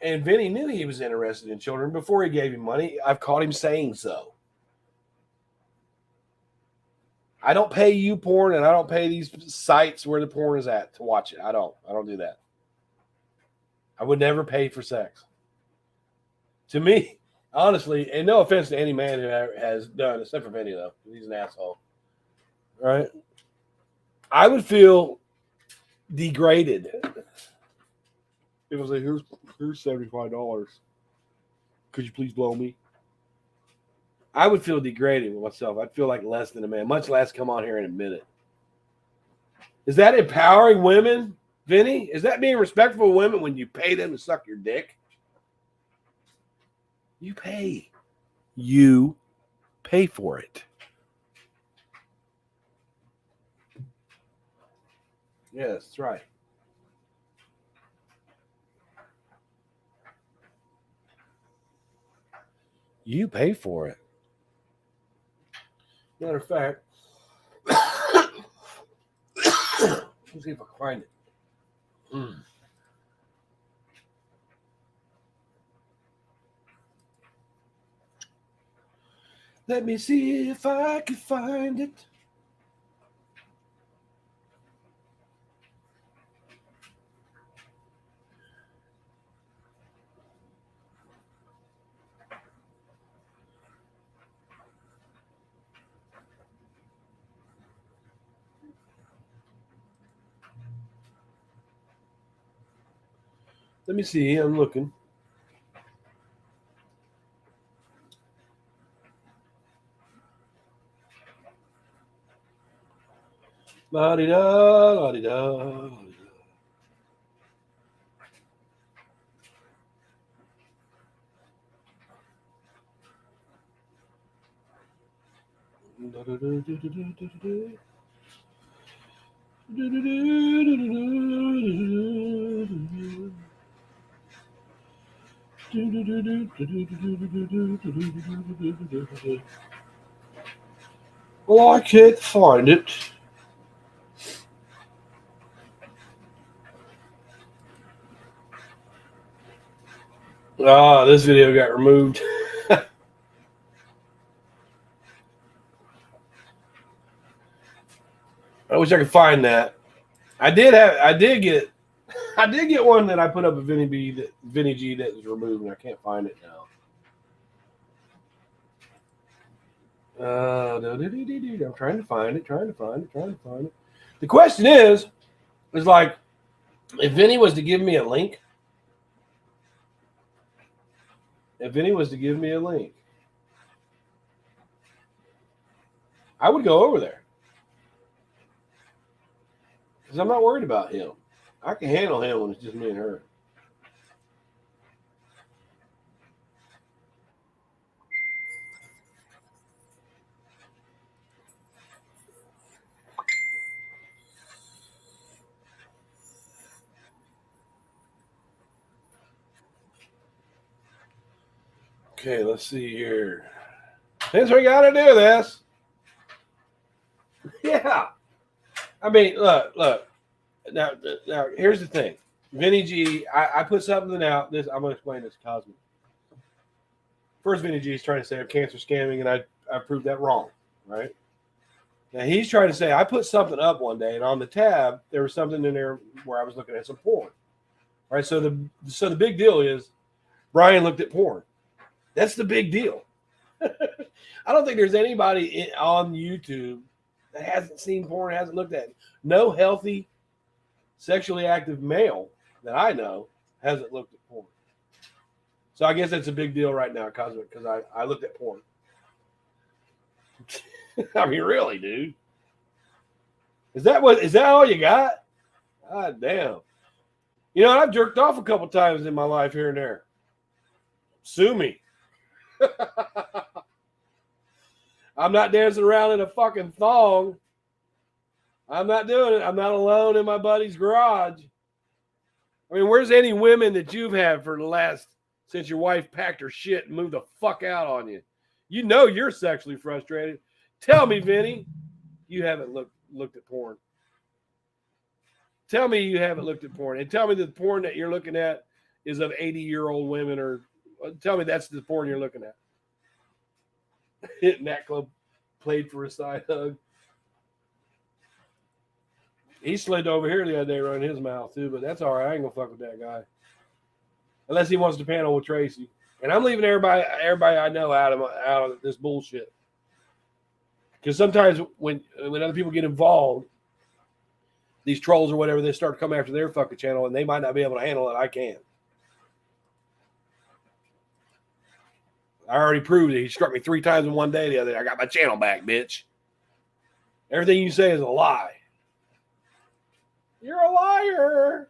And Vinny knew he was interested in children before he gave him money. I've caught him saying so. I don't pay you porn and I don't pay these sites where the porn is at to watch it. I don't do that. I would never pay for sex. To me, honestly, and no offense to any man who has done, except for Vinny, though. He's an asshole. Right? I would feel degraded if I was like, here's $75. Could you please blow me? I would feel degraded with myself. I'd feel like less than a man, much less come on here and admit it. Is that empowering women, Vinny? Is that being respectful of women when you pay them to suck your dick? You pay. You pay for it. Yes, that's right. You pay for it. Matter of fact, let's see if I can find it. Let me see if I can find it. Let me see. I'm looking. La-di-da, la-di-da. Well, I can't find it. This video got removed. I wish I could find that. I did get one that I put up a Vinny G that was removed, and I can't find it now. I'm trying to find it. The question is like, if Vinny was to give me a link, I would go over there. Because I'm not worried about him. I can handle him when it's just me and her. Okay, let's see here. Since we got to do this. Yeah. I mean, look. Now, here's the thing. Vinny G, I put something out. I'm going to explain this to Cosmic. First, Vinny G is trying to say I'm cancer scamming, and I proved that wrong, right? Now, he's trying to say I put something up one day, and on the tab, there was something in there where I was looking at some porn. Right? So the big deal is Bryan looked at porn. That's the big deal. I don't think there's anybody on YouTube that hasn't seen porn, hasn't looked at it. No healthy, sexually active male that I know hasn't looked at porn. So I guess that's a big deal right now, Cosmic, because I looked at porn. I mean, really, dude. Is that all you got? God damn. You know, I've jerked off a couple times in my life here and there. Sue me. I'm not dancing around in a fucking thong. I'm not doing it. I'm not alone in my buddy's garage. I mean, where's any women that you've had for the last, since your wife packed her shit and moved the fuck out on you? You know you're sexually frustrated. Tell me, Vinny, you haven't looked at porn. Tell me you haven't looked at porn. And tell me the porn that you're looking at is of 80-year-old women, or tell me that's the porn you're looking at. Hitting that club played for a side hug. He slid over here the other day running his mouth too, but that's all right. I ain't gonna fuck with that guy. Unless he wants to panel with Tracy. And I'm leaving everybody I know out of this bullshit. Because sometimes when other people get involved, these trolls or whatever, they start to come after their fucking channel, and they might not be able to handle it. I can. I already proved it. He struck me 3 times in one day the other day. I got my channel back, bitch. Everything you say is a lie. You're a liar.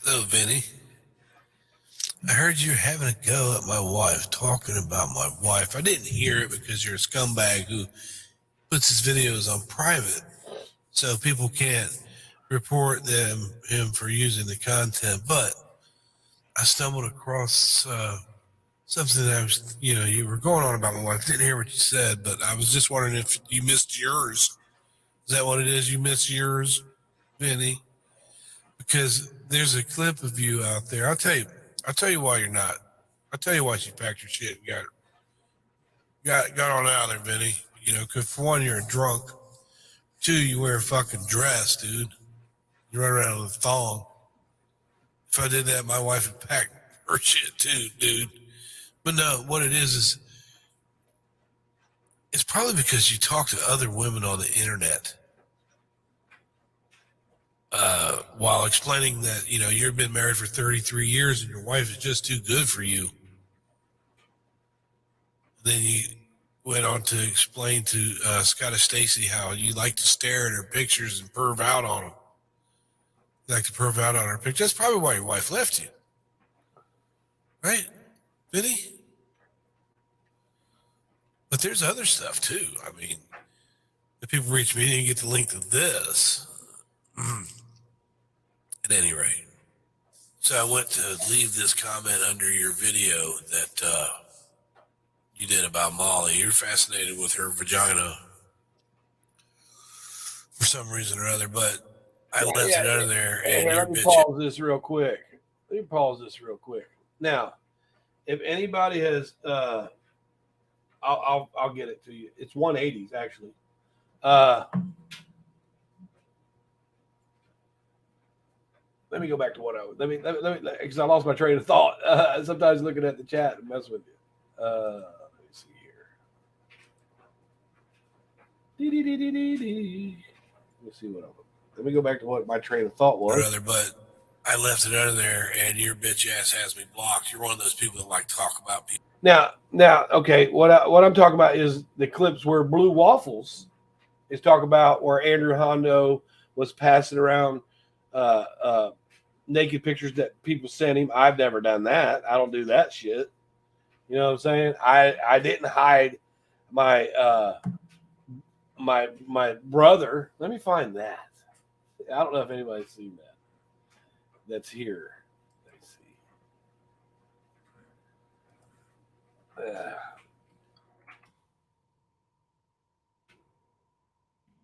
Hello, Vinny. I heard you're having a go at my wife, talking about my wife. I didn't hear it because you're a scumbag who puts his videos on private, so people can't report him for using the content. But I stumbled across something that you were going on about my wife. Didn't hear what you said, but I was just wondering if you missed yours. Is that what it is? You missed yours, Vinny? Because there's a clip of you out there. I'll tell you why you're not. I'll tell you why she packed your shit and got on out of there, Vinny. Because for one, you're a drunk. 2, you wear a fucking dress, dude. You run around with a thong. If I did that, my wife would pack her shit too, dude. But no, what it is it's probably because you talk to other women on the internet. While explaining that, you've been married for 33 years and your wife is just too good for you. Then you went on to explain to Scott and Stacy how you like to stare at her pictures and perv out on them. You like to perv out on her pictures. That's probably why your wife left you. Right, Vinny? But there's other stuff too. I mean, if people reach me, and get the link to this. At any rate, so I went to leave this comment under your video that you did about Molly. You're fascinated with her vagina for some reason or other, but I left it under there, and you're let me bitching. pause this real quick. Now, if anybody has, I'll get it to you. It's 180s actually. Let me go back to what I was. Let me because I lost my train of thought. Sometimes looking at the chat and mess with you. Let me see here. Let me see what I'm. Let me go back to what my train of thought was. Brother, but I left it under there, and your bitch ass has me blocked. You're one of those people that like to talk about people. Now, okay. What I'm talking about is the clips where Blue Waffles is talking about where Andrew Hondo was passing around naked pictures that people sent him. I've never done that. I don't do that shit. You know what I'm saying? I didn't hide my my brother. Let me find that. I don't know if anybody's seen that. That's here. Let's see.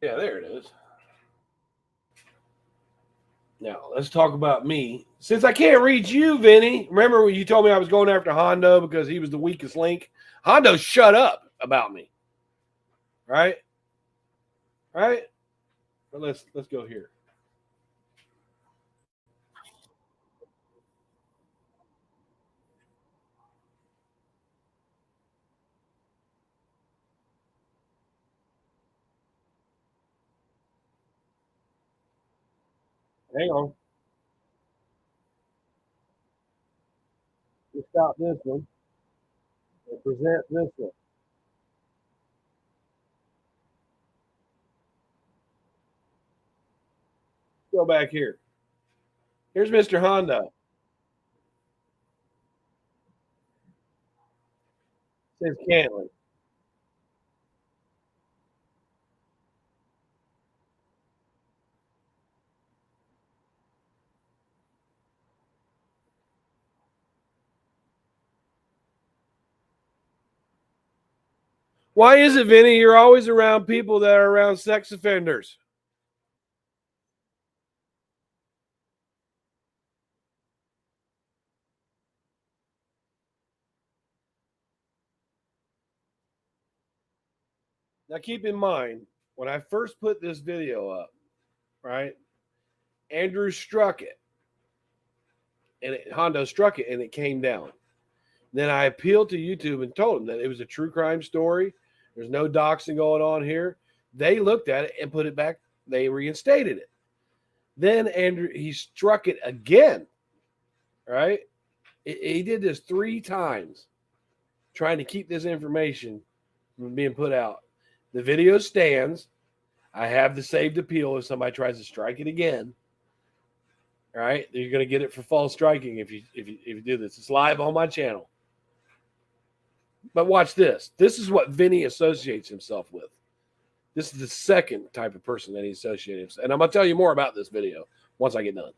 Yeah, there it is. Now let's talk about me. Since I can't reach you, Vinny. Remember when you told me I was going after Hondo because he was the weakest link? Hondo shut up about me. Right? Right? But let's go here. Hang on. Let's stop this one and present this one. Go back here. Here's Mr. Hondo. Says Cantley. Why is it, Vinny? You're always around people that are around sex offenders. Now, keep in mind, when I first put this video up, right, Andrew struck it, and Hondo struck it, and it came down. Then I appealed to YouTube and told them that it was a true crime story. There's no doxing going on here. They looked at it and put it back. They reinstated it. Then Andrew, he struck it again, right? He did this 3 times, trying to keep this information from being put out. The video stands. I have the saved appeal if somebody tries to strike it again. All right, you're going to get it for false striking if you do this. It's live on my channel. But watch this. This is what Vinny associates himself with. This is the second type of person that he associates himself. And I'm going to tell you more about this video once I get done.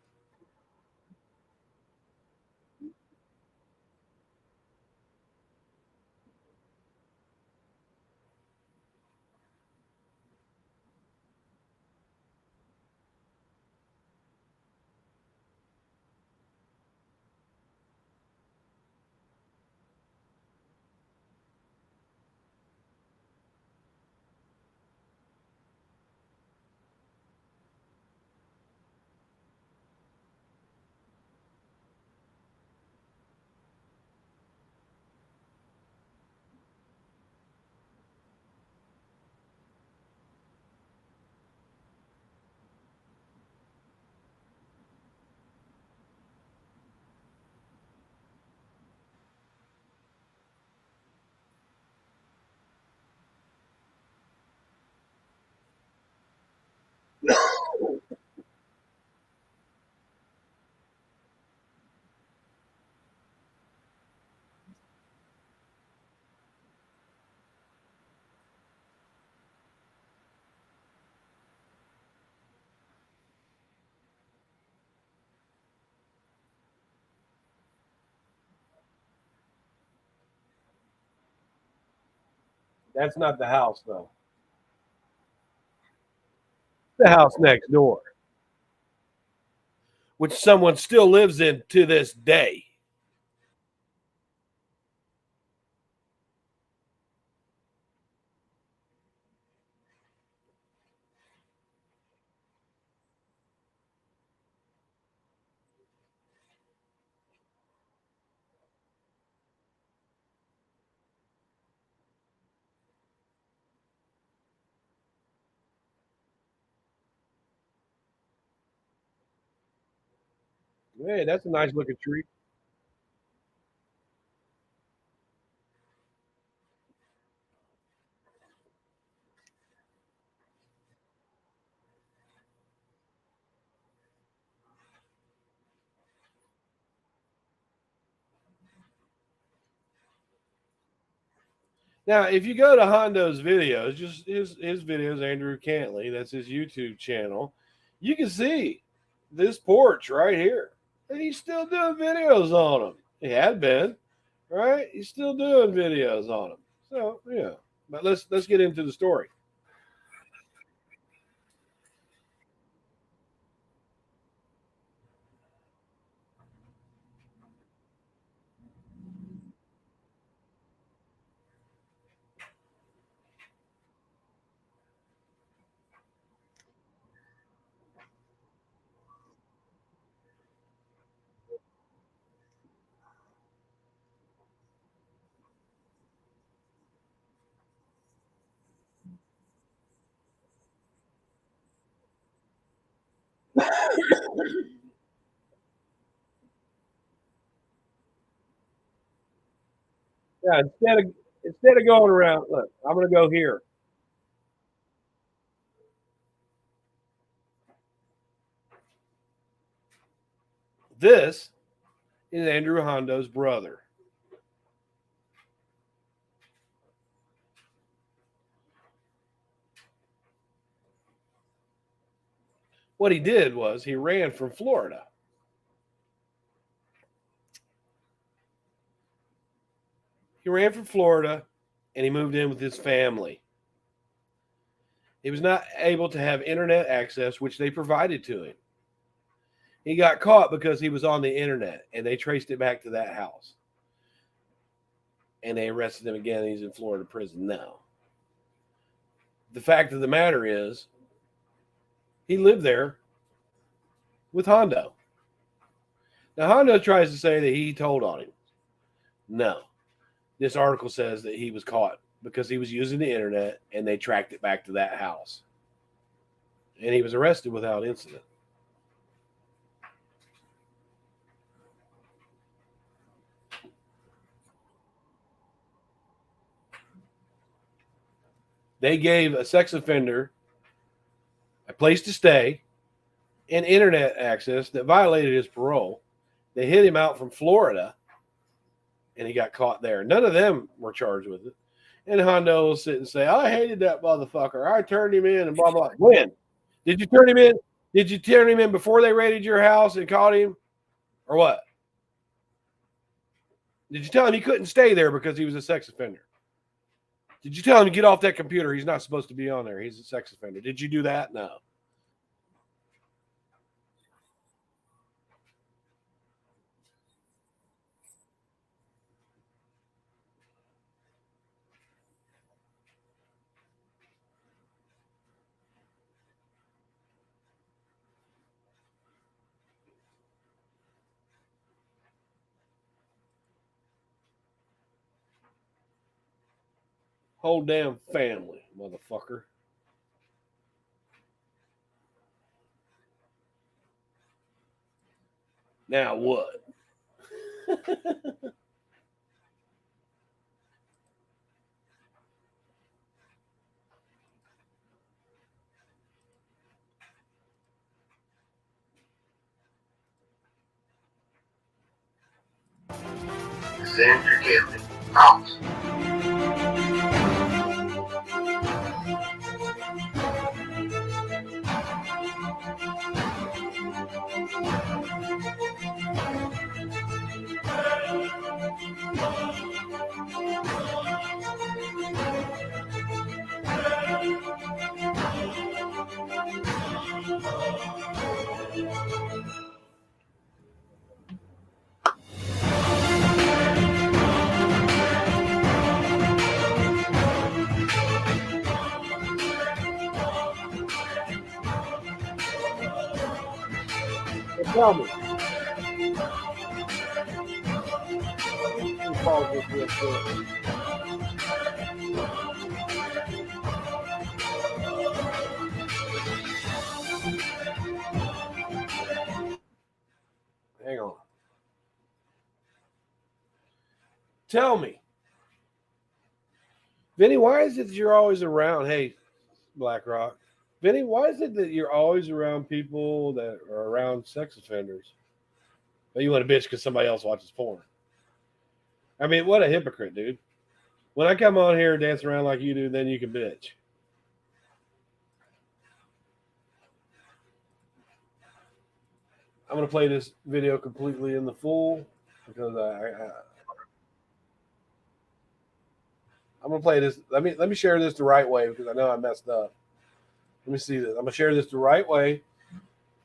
That's not the house, though. The house next door, which someone still lives in to this day. Hey, that's a nice looking tree. Now, if you go to Hondo's videos, just his videos, Andrew Cantley, that's his YouTube channel, you can see this porch right here. And he's still doing videos on them. He had been, right? He's still doing videos on them. So yeah. But let's get into the story. Yeah, instead of going around, look, I'm gonna go here. This is Andrew Hondo's brother. What he did was he ran from Florida. He ran from Florida and he moved in with his family. He was not able to have internet access, which they provided to him. He got caught because he was on the internet and they traced it back to that house. And they arrested him again. He's in Florida prison now. The fact of the matter is, he lived there with Hondo. Now, Hondo tries to say that he told on him. No. This article says that he was caught because he was using the internet and they tracked it back to that house. And he was arrested without incident. They gave a sex offender a place to stay and internet access that violated his parole. They hit him out from Florida and he got caught there. None of them were charged with it. And Hondo will sit and say, I hated that motherfucker. I turned him in and blah, blah. When? Did you turn him in? Did you turn him in before they raided your house and caught him? Or what? Did you tell him he couldn't stay there because he was a sex offender? Did you tell him to get off that computer? He's not supposed to be on there. He's a sex offender. Did you do that? No. Whole damn family, motherfucker. Now what? Xander Gillen, out. Tell me. Pause this real quick. Hang Tell me, Vinny, why is it that you're always around? Hey, BlackRock. Vinny, why is it that you're always around people that are around sex offenders? But you want to bitch because somebody else watches porn. I mean, what a hypocrite, dude. When I come on here and dance around like you do, then you can bitch. I'm going to play this video completely in the full because I'm going to play this. Let me share this the right way because I know I messed up. Let me see this. I'm going to share this the right way.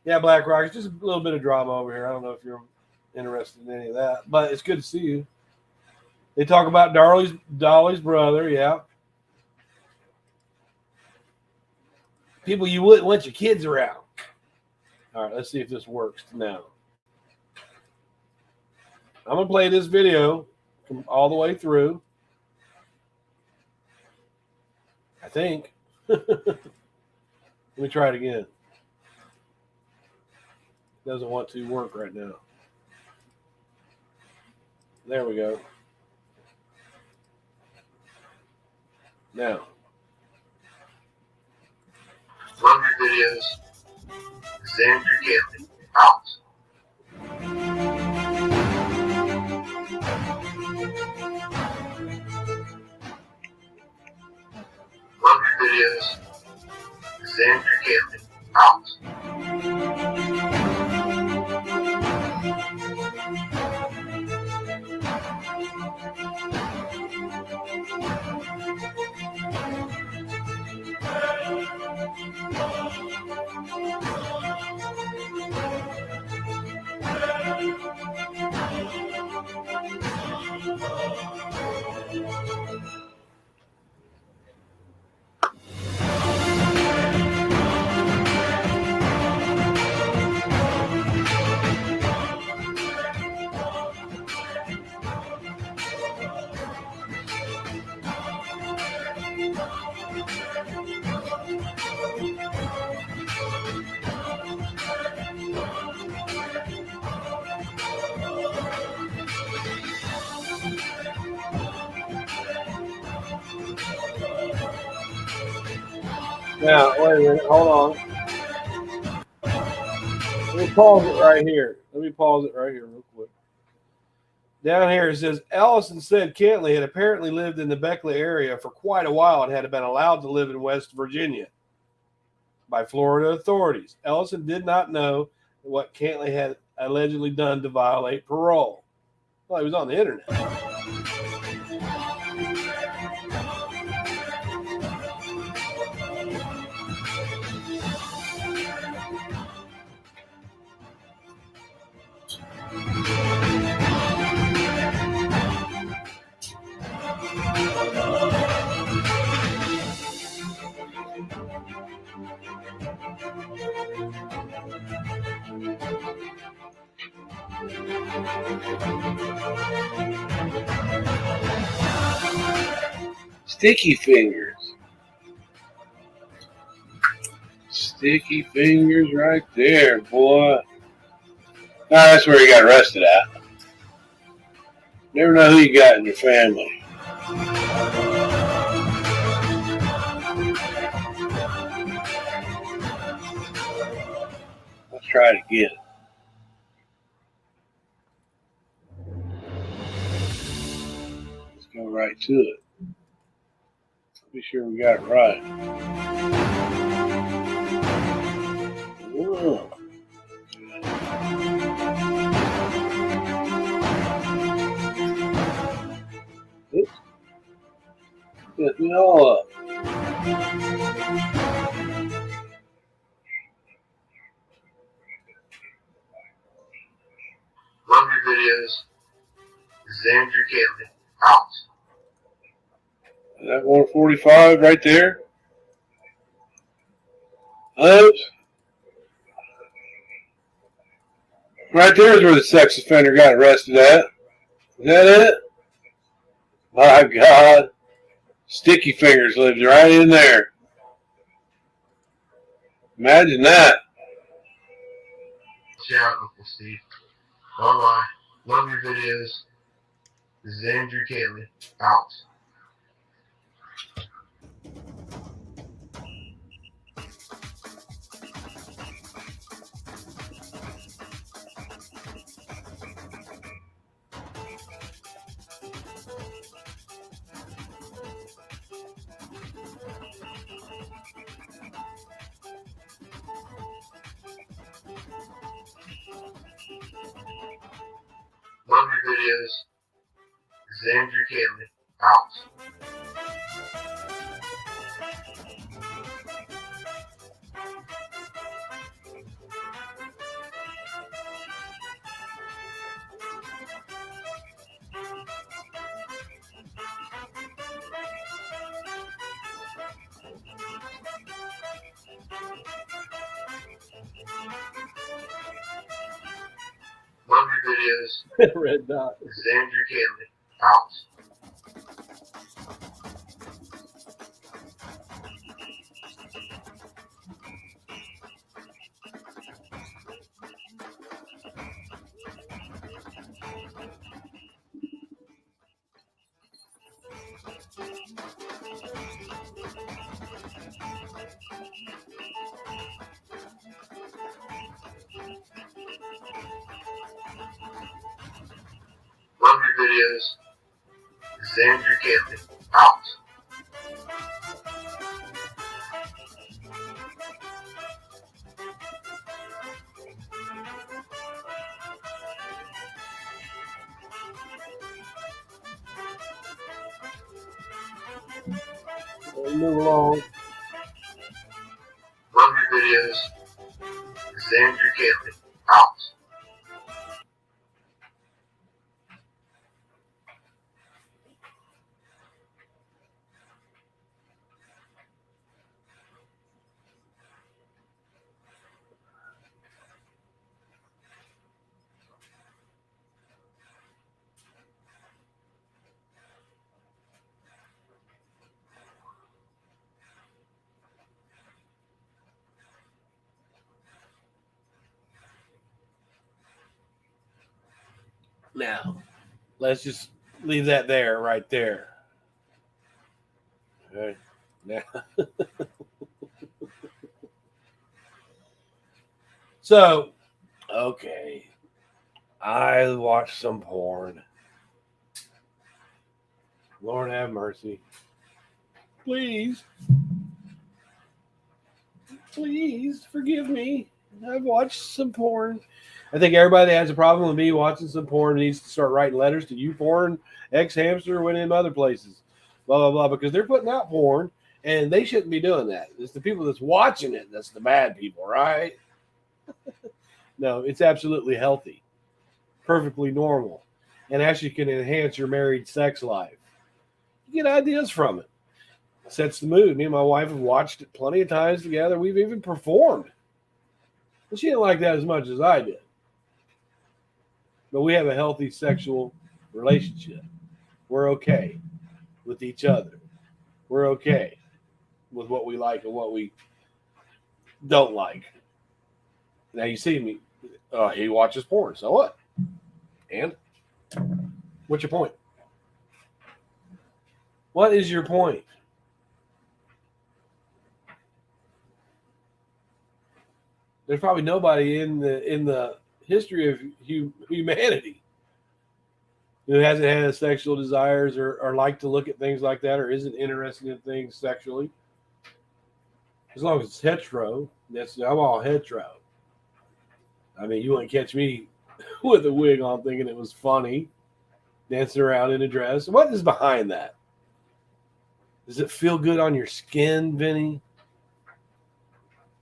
Yeah, BlackRock, it's just a little bit of drama over here. I don't know if you're interested in any of that, but it's good to see you. They talk about Dolly's brother, yeah. People you wouldn't want your kids around. All right, let's see if this works now. I'm going to play this video all the way through. I think. Let me try it again. It doesn't want to work right now. There we go. Now. Love your videos. Xander Gambling. Out. Love your videos. Xander Gambling. Out. Now, wait a minute. Hold on. Let me pause it right here. Real quick. Down here it says, Ellison said Cantley had apparently lived in the Beckley area for quite a while and had been allowed to live in West Virginia by Florida authorities. Ellison did not know what Cantley had allegedly done to violate parole. Well, he was on the internet. Sticky fingers. Sticky fingers right there, boy. That's where he got arrested at. Never know who you got in your family. Let's try it again. Let's go right to it. Be sure we got it right. Whoa. Oops. Set me all up. Love your videos. Xander Gambling. Out. That 145 right there. Oops. Right there is where the sex offender got arrested at. Is that it? My God. Sticky fingers lives right in there. Imagine that. Shout out, Uncle Steve. Bye bye. Love your videos. Xander Gately, out. Laundry videos. Xander Gately, out. Laundry videos. Red dot. Xander Gately, out. Laundry videos. Xander Gately, out. Move along. Laundry videos. Xander Gately, out. Now, let's just leave that there, right there. Okay. Now, so, okay, I watched some porn. Lord have mercy. Please forgive me. I've watched some porn. I think everybody that has a problem with me watching some porn needs to start writing letters to you porn, X-Hamster, and in other places. Blah, blah, blah. Because they're putting out porn, and they shouldn't be doing that. It's the people that's watching it that's the bad people, right? No, it's absolutely healthy. Perfectly normal. And actually can enhance your married sex life. You get ideas from it. Sets the mood. Me and my wife have watched it plenty of times together. We've even performed. But she didn't like that as much as I did. But we have a healthy sexual relationship. We're okay with each other. We're okay with what we like and what we don't like. Now you see me. He watches porn. So what? And? What's your point? What is your point? There's probably nobody in the history of humanity who hasn't had sexual desires or like to look at things like that or isn't interested in things sexually. As long as it's hetero, I'm all hetero. I mean, you wouldn't catch me with a wig on thinking it was funny, dancing around in a dress. What is behind that? Does it feel good on your skin, Vinny,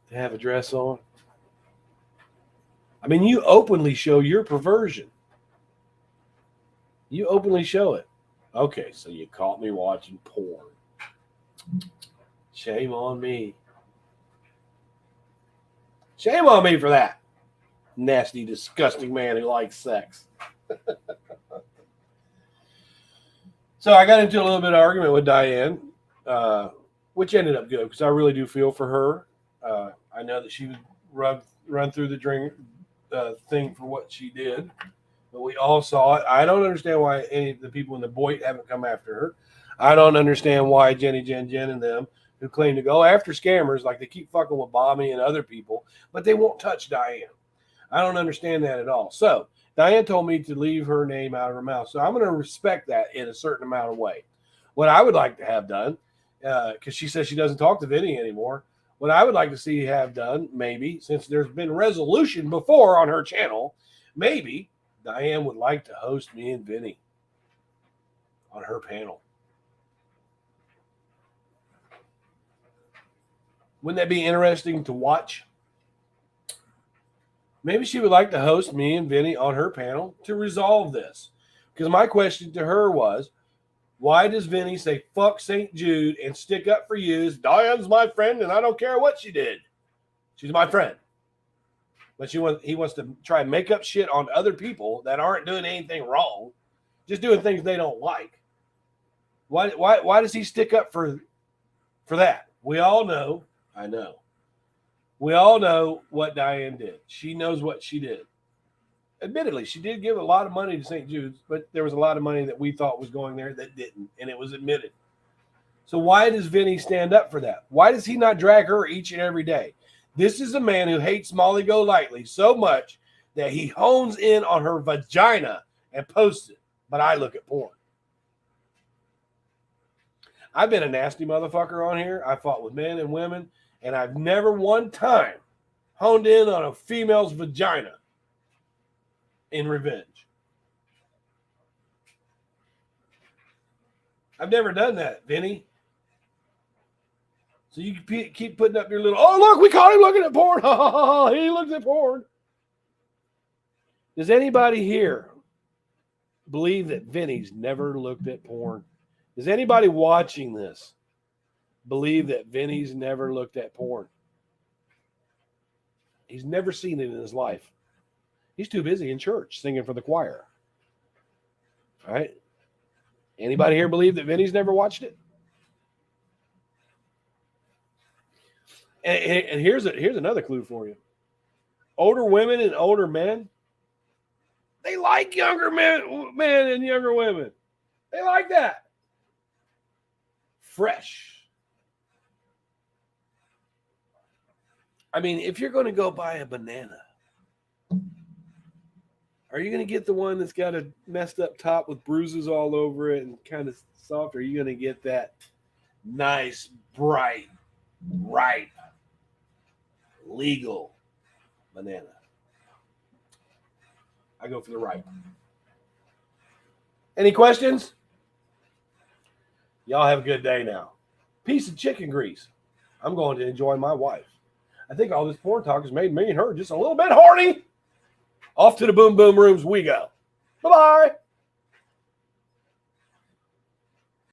to have a dress on? I mean, you openly show your perversion. You openly show it. Okay, so you caught me watching porn. Shame on me. Shame on me for that. Nasty, disgusting man who likes sex. So I got into a little bit of argument with Diane, which ended up good because I really do feel for her. I know that she would run through the drink thing for what she did. But we all saw it. I don't understand why any of the people in the Boyd haven't come after her. I don't understand why Jenny Jen and them who claim to go after scammers, like they keep fucking with Bobby and other people, but they won't touch Diane. I don't understand that at all. So Diane told me to leave her name out of her mouth. So I'm going to respect that in a certain amount of way. What I would like to have done, because she says she doesn't talk to Vinny anymore, what I would like to see have done, maybe, since there's been resolution before on her channel, maybe Diane would like to host me and Vinny on her panel. Wouldn't that be interesting to watch? Maybe she would like to host me and Vinny on her panel to resolve this. Because my question to her was, why does Vinny say fuck St. Jude and stick up for you? Diane's my friend and I don't care what she did. She's my friend. But he wants to try and make up shit on other people that aren't doing anything wrong, just doing things they don't like. Why does he stick up for that? We all know, I know. We all know what Diane did. She knows what she did. Admittedly, she did give a lot of money to St. Jude's, but there was a lot of money that we thought was going there that didn't, and it was admitted. So why does Vinny stand up for that? Why does he not drag her each and every day? This is a man who hates Molly Golightly so much that he hones in on her vagina and posts it. But I look at porn. I've been a nasty motherfucker on here. I fought with men and women, and I've never one time honed in on a female's vagina in revenge. I've never done that, Vinny. So you keep putting up your little, oh, look, we caught him looking at porn. He looked at porn. Does anybody here believe that Vinny's never looked at porn? Does anybody watching this believe that Vinny's never looked at porn? He's never seen it in his life. He's too busy in church singing for the choir. All right? Anybody here believe that Vinny's never watched it? And here's another clue for you. Older women and older men, they like younger men and younger women. They like that. Fresh. I mean, if you're going to go buy a banana, are you going to get the one that's got a messed up top with bruises all over it and kind of soft? Or are you going to get that nice, bright, ripe, legal banana? I go for the ripe. Any questions? Y'all have a good day now. Piece of chicken grease. I'm going to enjoy my wife. I think all this porn talk has made me and her just a little bit horny. Off to the boom boom rooms we go. Bye-bye.